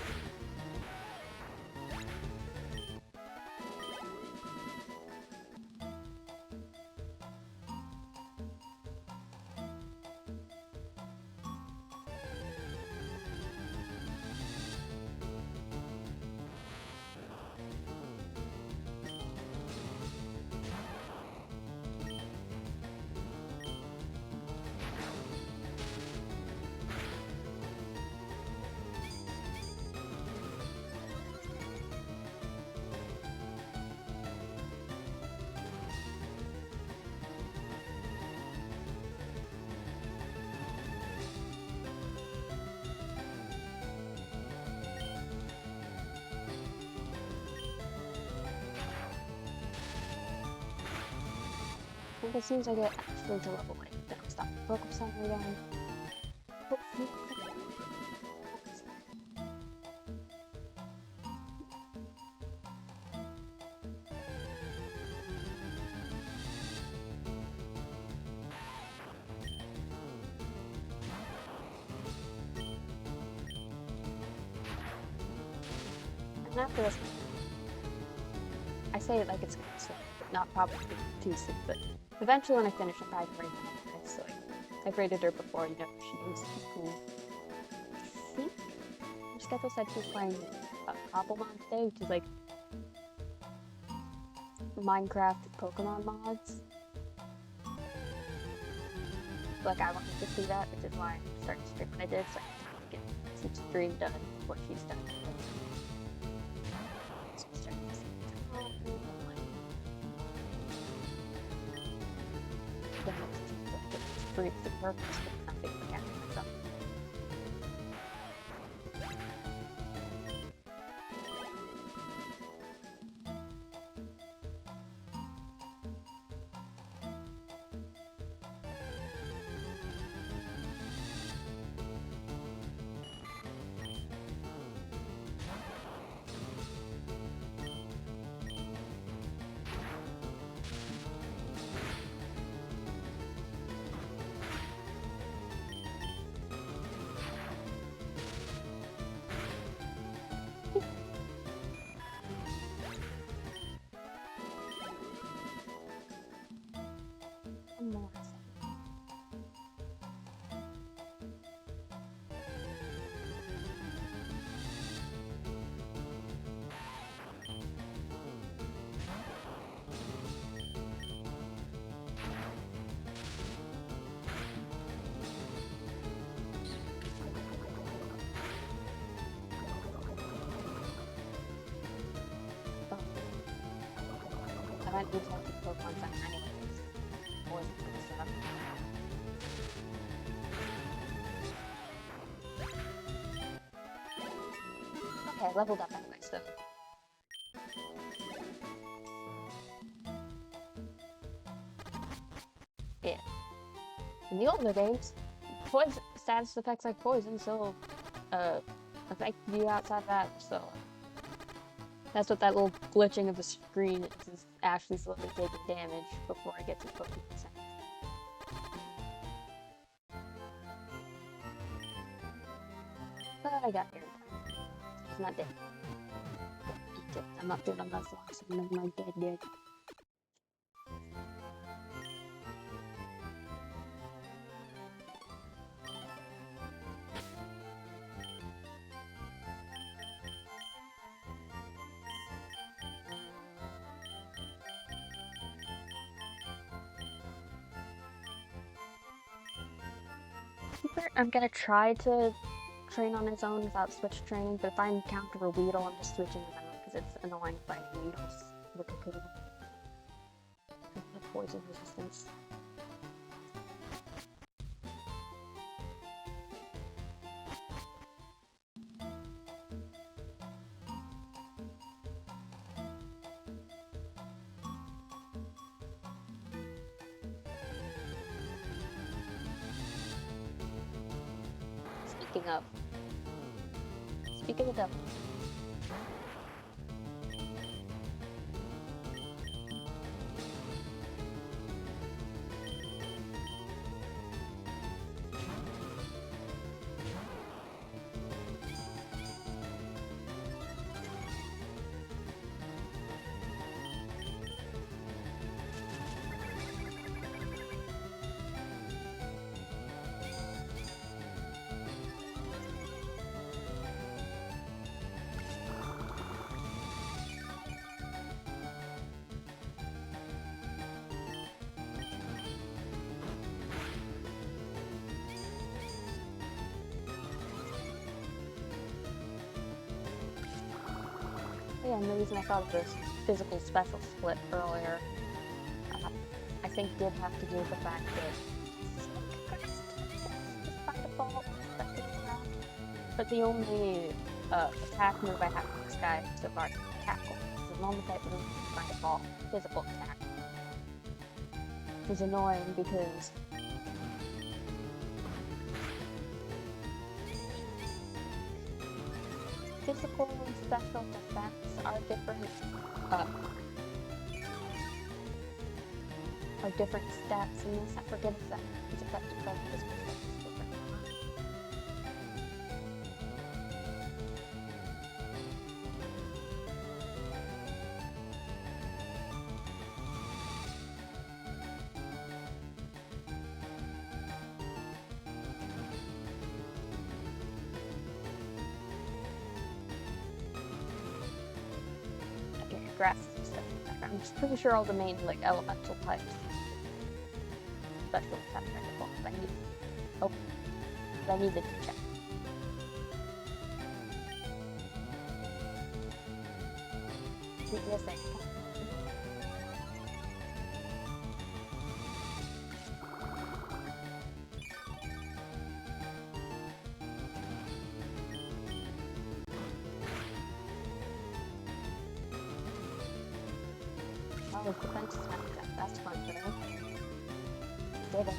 I think as soon as I get actually to level 8, then I'll stop the Poke Center again. Hopefully. And after this, I say it like it's gonna slip, but not probably too soon, but eventually when I finish it, I've rated her. So I've rated her before, you know, she's cool. I think her schedule said she was playing Cobblemon today, which is like Minecraft Pokemon mods. Like I wanted to see that, which is why I started stream when I did, so I can get some stream done before she's done. For the purpose of nothing but catching myself. prevent you touching Pokemon's anyways. Poison and stuff. Okay, I leveled up anyway, so. Yeah. In the older games, poison status effects like poison still affect you outside of that, so that's what that little glitching of the screen is actually slowly taking damage before I get to 50%. But I got here. It's not dead. I'm not dead on that long, so I'm not dead. I'm gonna try to train on his own without switch training, but if I encounter a Weedle, I'm just switching him out because it's annoying fighting Weedles with the Cocoon. The poison resistance. Speaking of devil. Yeah, and the reason I thought of this physical special split earlier, I think did have to do with the fact that by default, but the only attack move I have with this guy so far is tackle. The normal type move is by default physical attack, which is annoying because physical and special defense are different stats in this. I forget if that is affected by physical defense different. Grass and stuff in the background. I'm just pretty sure all the main like elemental types special attack rifle, but I needed to check. Keep missing. Oh, defense is not good. That's fun for them. Did me.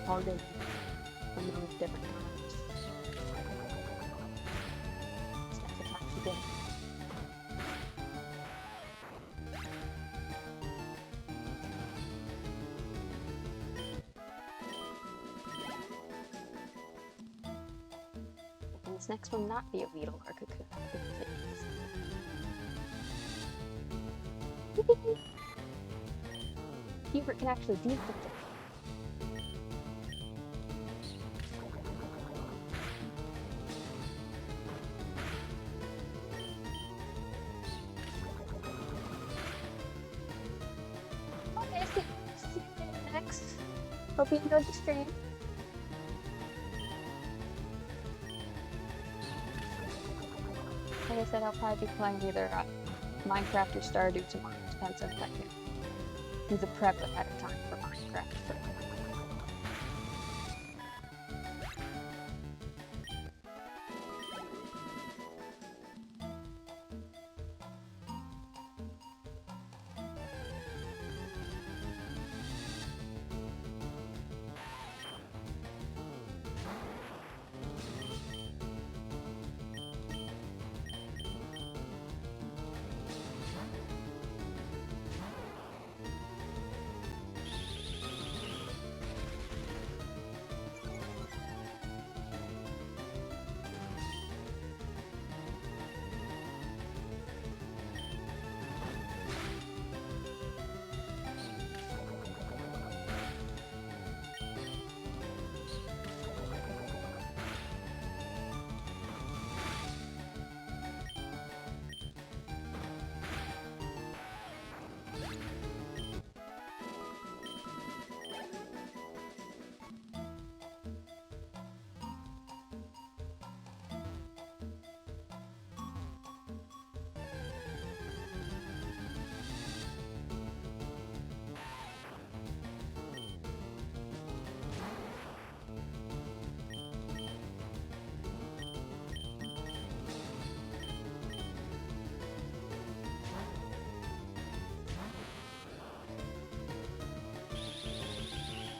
Harder from those different times. Special attacks again. next will not be a Weedle or Cocoon. Hubert can actually do something. Okay, see you next. Hope you enjoyed the stream. Like I said, I'll probably be playing either Minecraft or Stardew tomorrow. Depends on if I can do the prep ahead of time for Minecraft.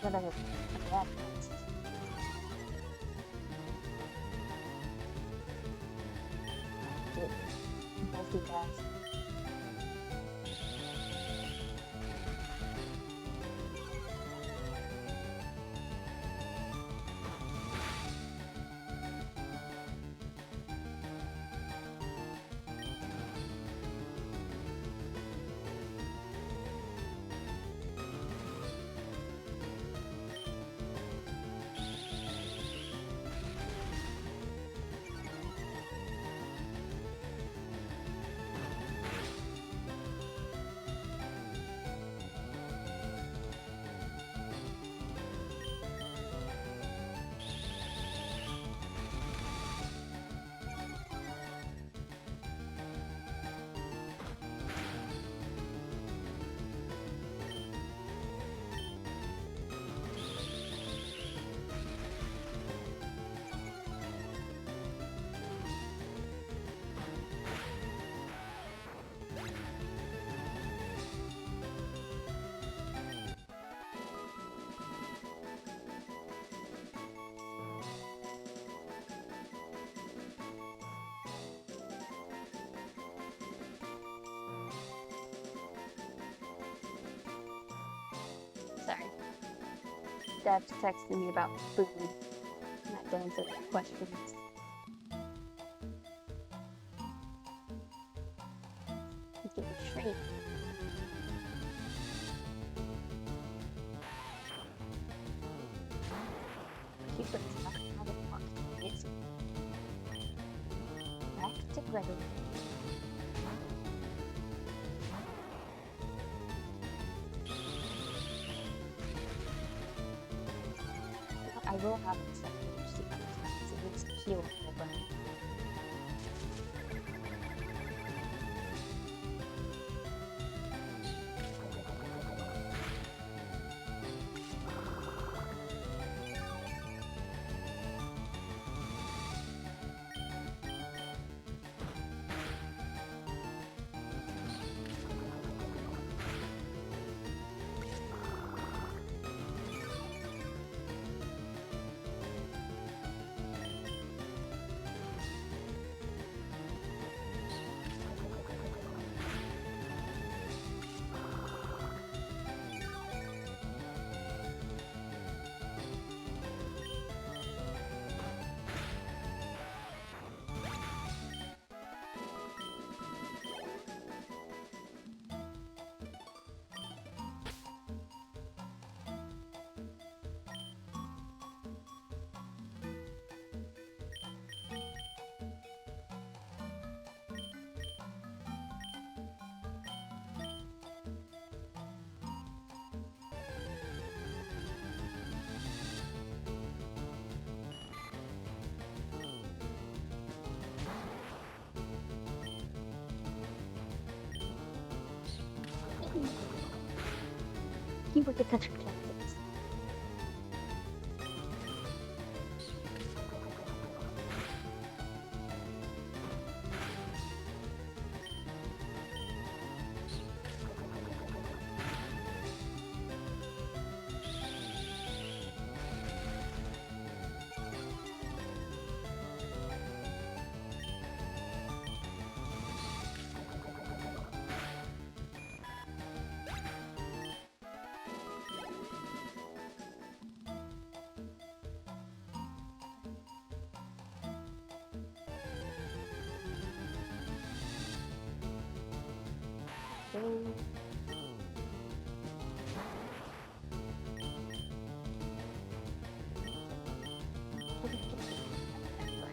Whatever. Yeah. Multitask. Sorry. Dad's texting me about food. And I have to answer questions. He's getting a treat. Cubert's not having luck. It's back to Gregory. I will have it set to see how it needs to heal a little bit. Keyboard to touch connections.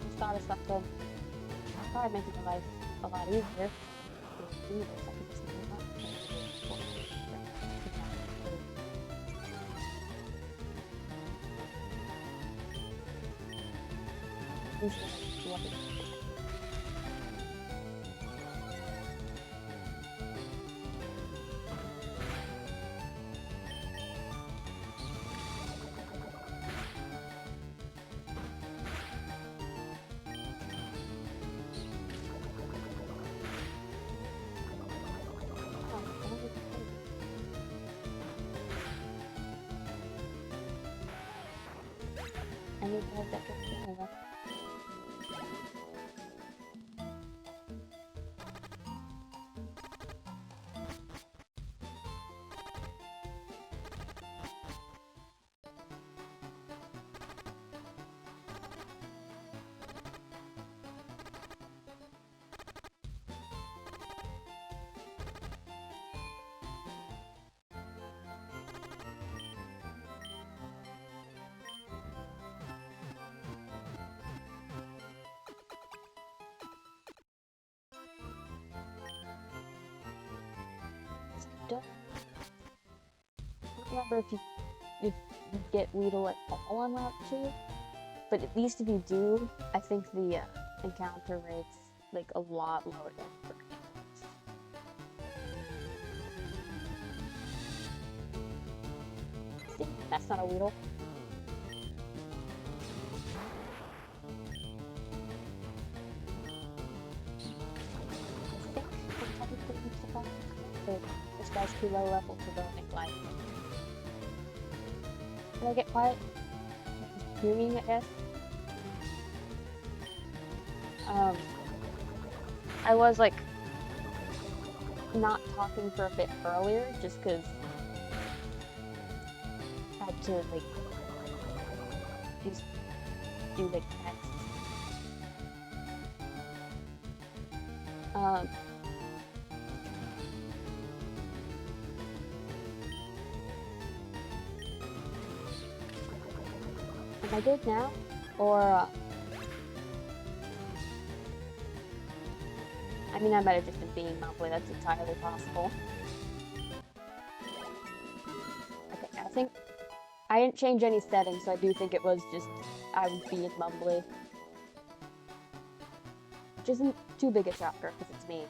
It's not a stuff that probably making your life a lot easier. I need to have that container. Don't remember if you get Weedle at all on Route 2, but at least if you do, I think the encounter rate's like a lot lower than for animals. See, that's not a Weedle. This guy's too low level to go and life. Can I get quiet? Hearing, I guess. I was like not talking for a bit earlier just because I had to like just do like texts. Am I good now? Or, I mean, I might have just been being mumbly, that's entirely possible. Okay, I think, I didn't change any settings, so I do think it was just, I was being mumbly. Which isn't too big a shocker, because it's me.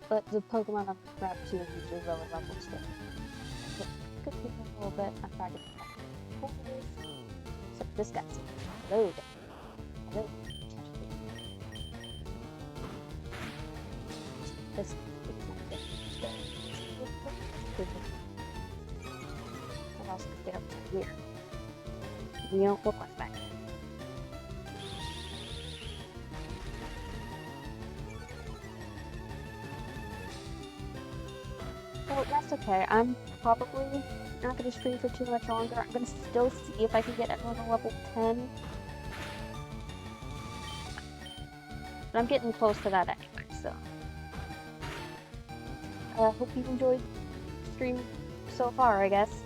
But the Pokemon on Route 2 are usually lower level still. So, could keep them a little bit. I'm trying to so this guy's hello. Hello. This what else could get up to here? You don't look like that. So that's okay. I'm probably not going to stream for too much longer. I'm going to still see if I can get everyone to level 10. But I'm getting close to that anyway, so. Hope you enjoyed the stream so far, I guess.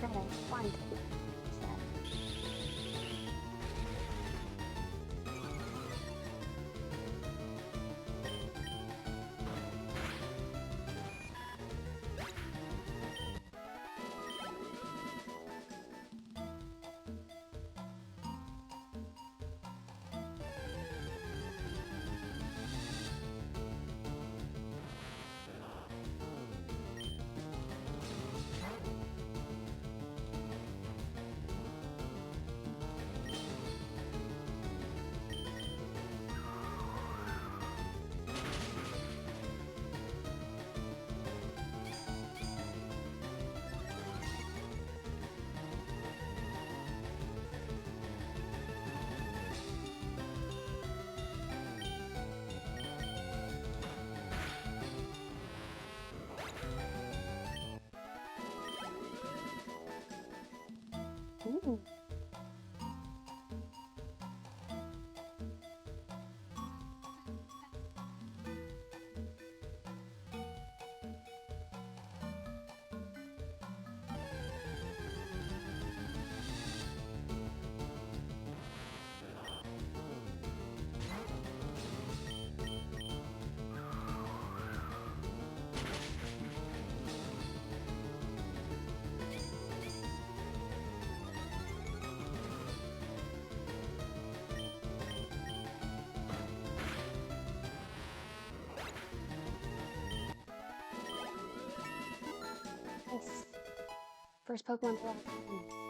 That I find it. Ooh. Nice. First Pokemon to level 10.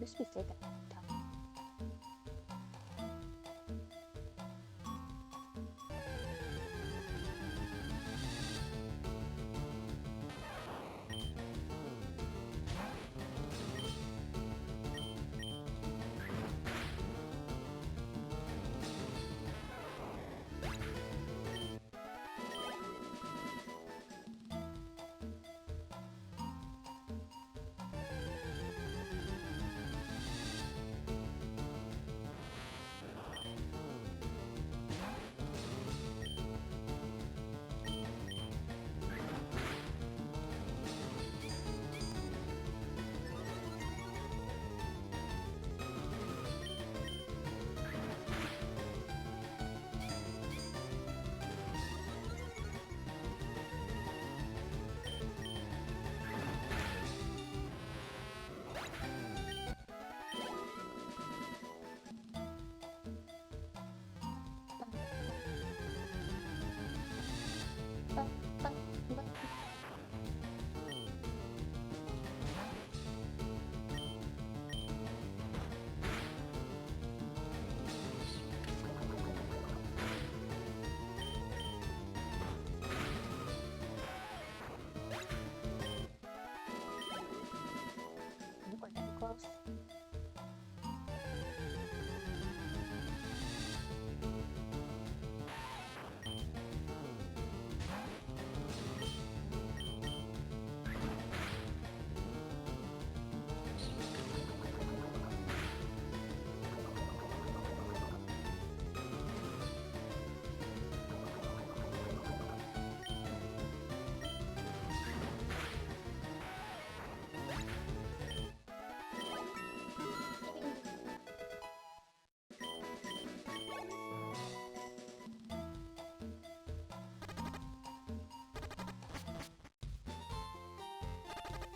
Crispy steak at the time. We're getting close.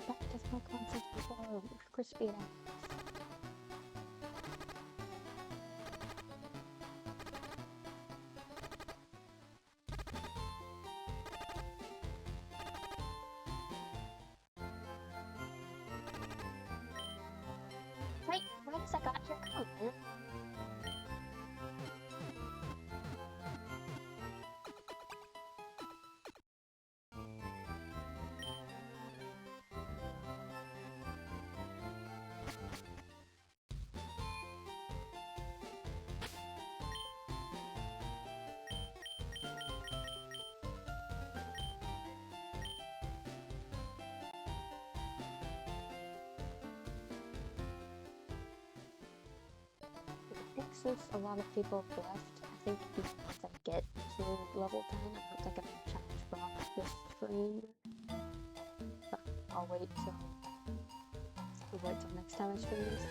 Practice more concepts before crispy it out. Wait, I got your comment. I think since a lot of people have left, I think once I get to level 10, I don't think I'm going to challenge Brock this stream. But I'll wait till next time I stream this.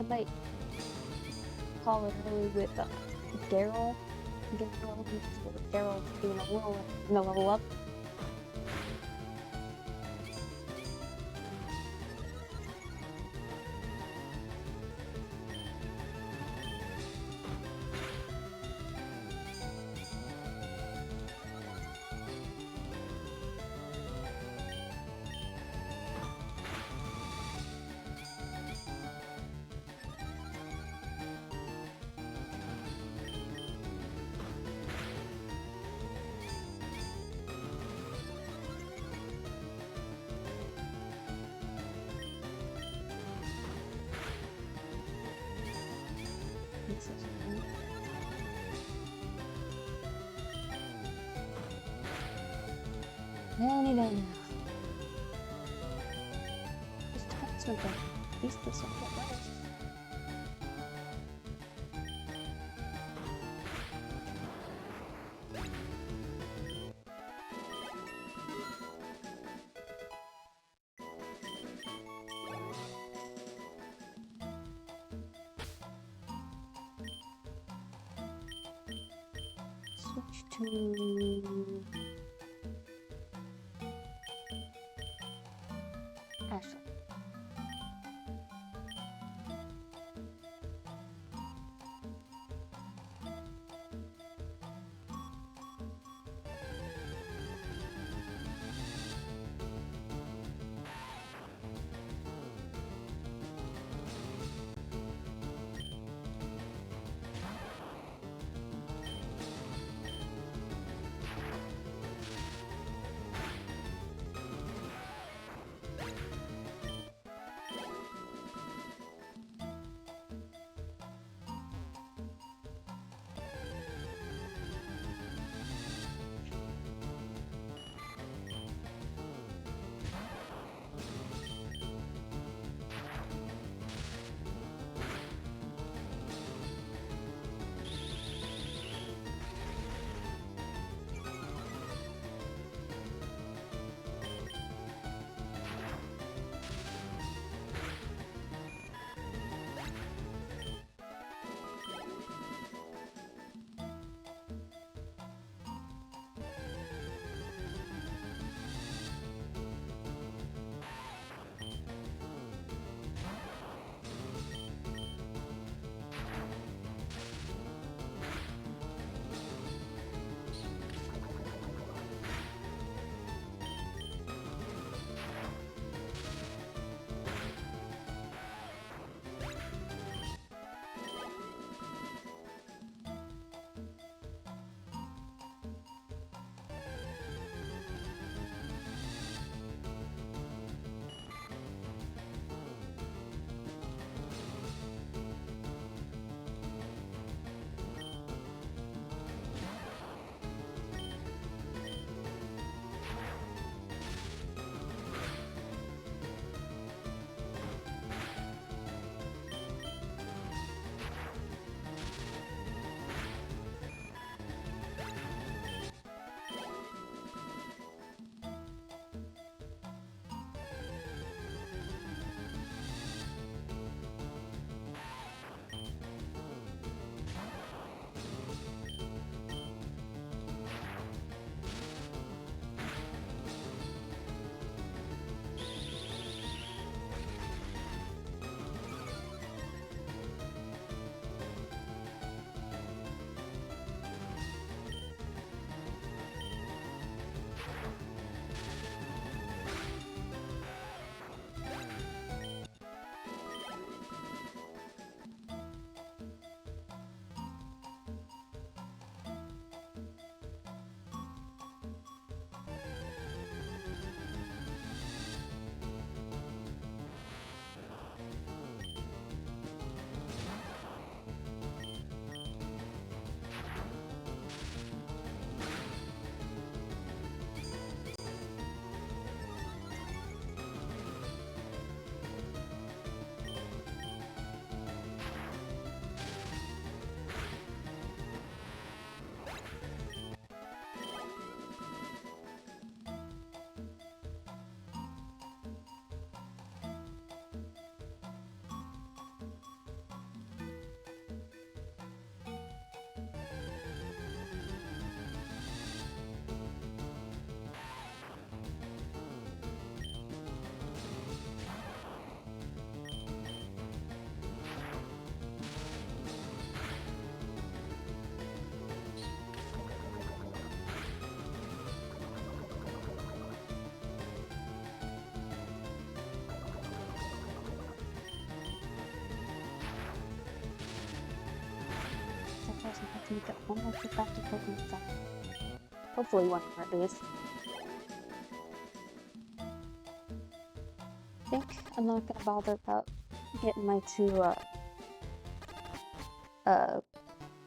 might call it early with Daryl. Daryl being a level up. Any day now. Just talk to them. These the subject letters. Switch to Ashley. We can almost get back to Pokemon Center. Hopefully one more at least. I think I'm not gonna bother about getting my two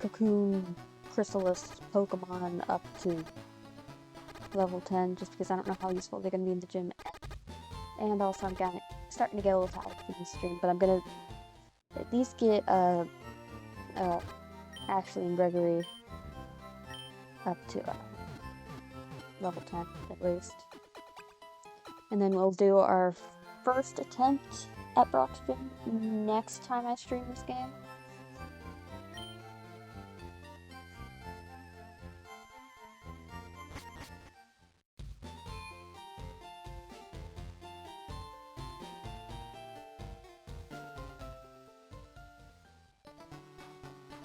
Cocoon Chrysalis Pokemon up to level 10 just because I don't know how useful they're gonna be in the gym. And also I'm starting to get a little tired from this stream, but I'm gonna at least get Ashley and Gregory up to level 10 at least. And then we'll do our first attempt at Brock's Gym next time I stream this game.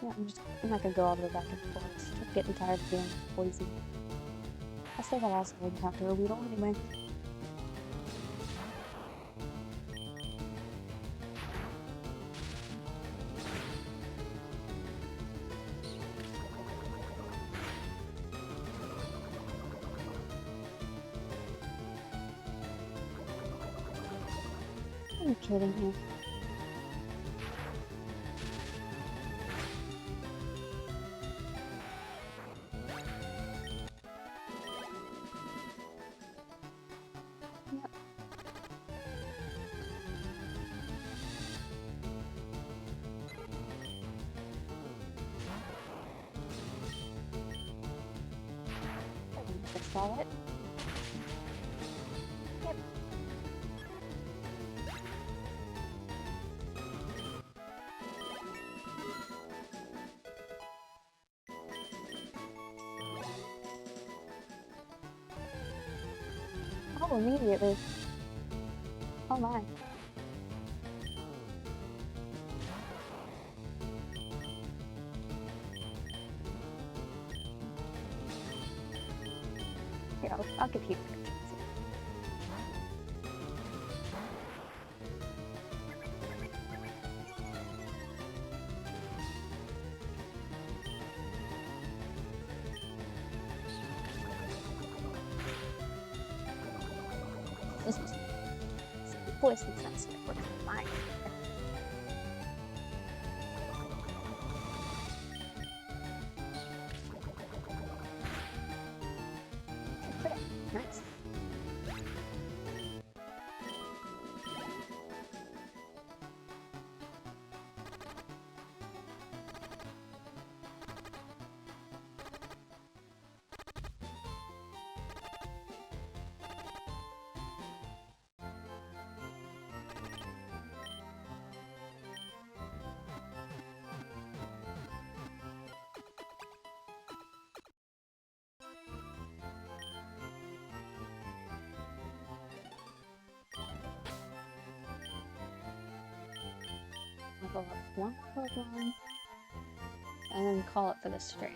Yeah, I'm not gonna go all the way back and forth. I'm getting tired of being poison. I say that also after a Weedle anyway. Are you kidding me? Got it. Yep. Oh, immediately. Oh my. Here, I'll give you directions. This is poison sensitive. We're fine. Nice. Level up one Pokemon, and then call it for the stream.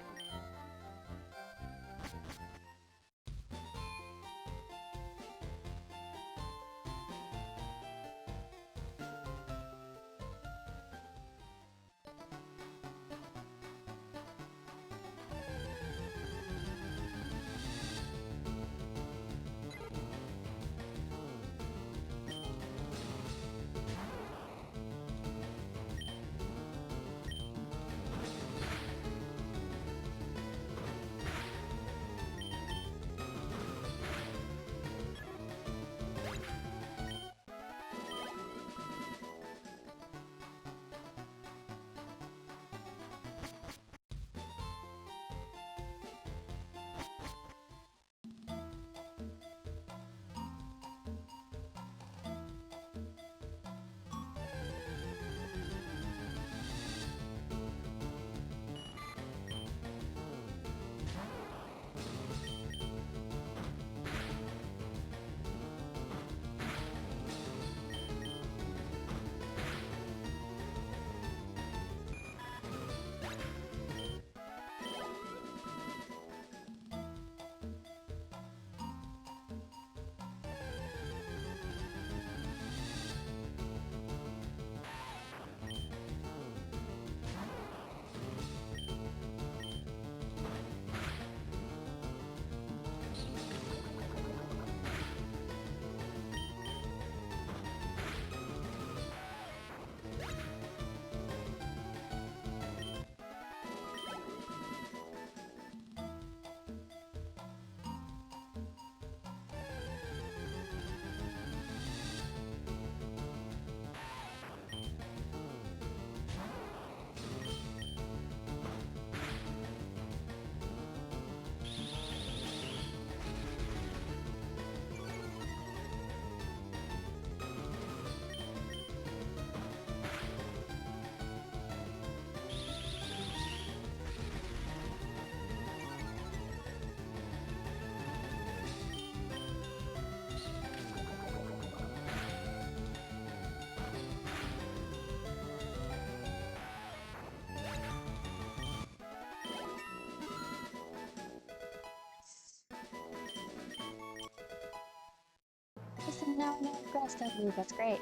Listen, now I know grass type move, that's great.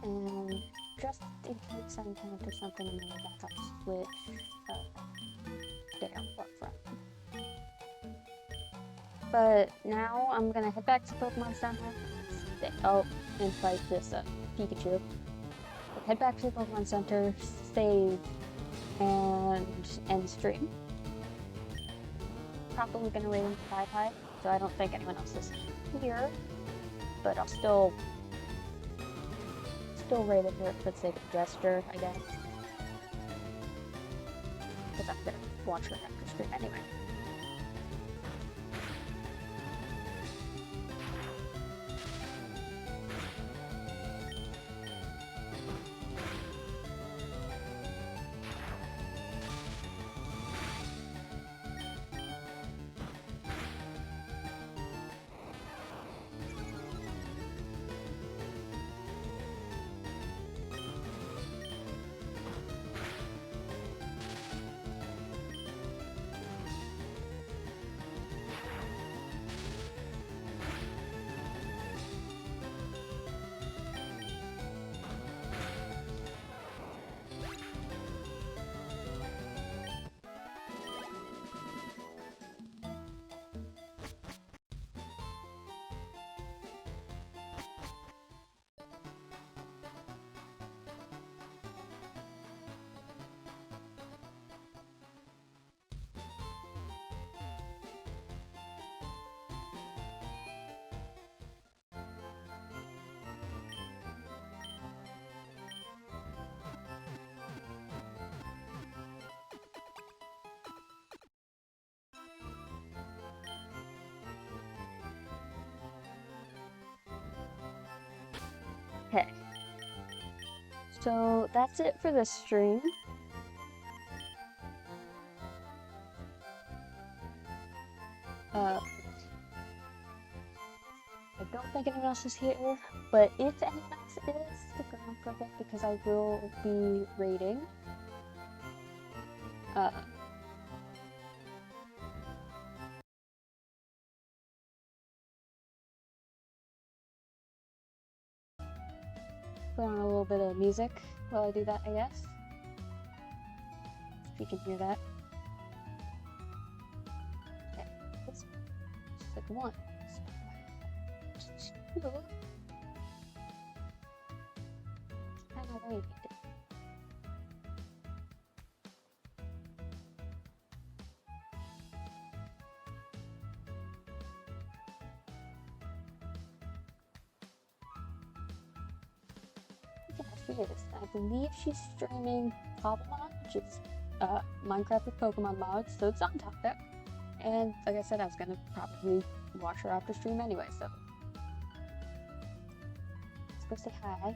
And just in case I encounter something in the back, I'll switch down up front. But now I'm gonna head back to Pokemon Center. And fight this Pikachu. Head back to the Pokemon Center, save, and end stream. Probably gonna raid into 5 high, so I don't think anyone else is here. But I'll still raid it for the sake of gesture, I guess. Because I'm gonna watch her after stream anyway. Okay. So that's it for the stream. I don't think anyone else is here, but if anyone else is, stick around for a bit because I will be raiding. Put on a little bit of music while I do that, I guess. If you can hear that. Okay, this just like one. Two. Kind of raided. I believe she's streaming Pokemon, which is Minecraft with Pokemon mods, so it's on topic. And like I said, I was gonna probably watch her after stream anyway, so let's go say hi.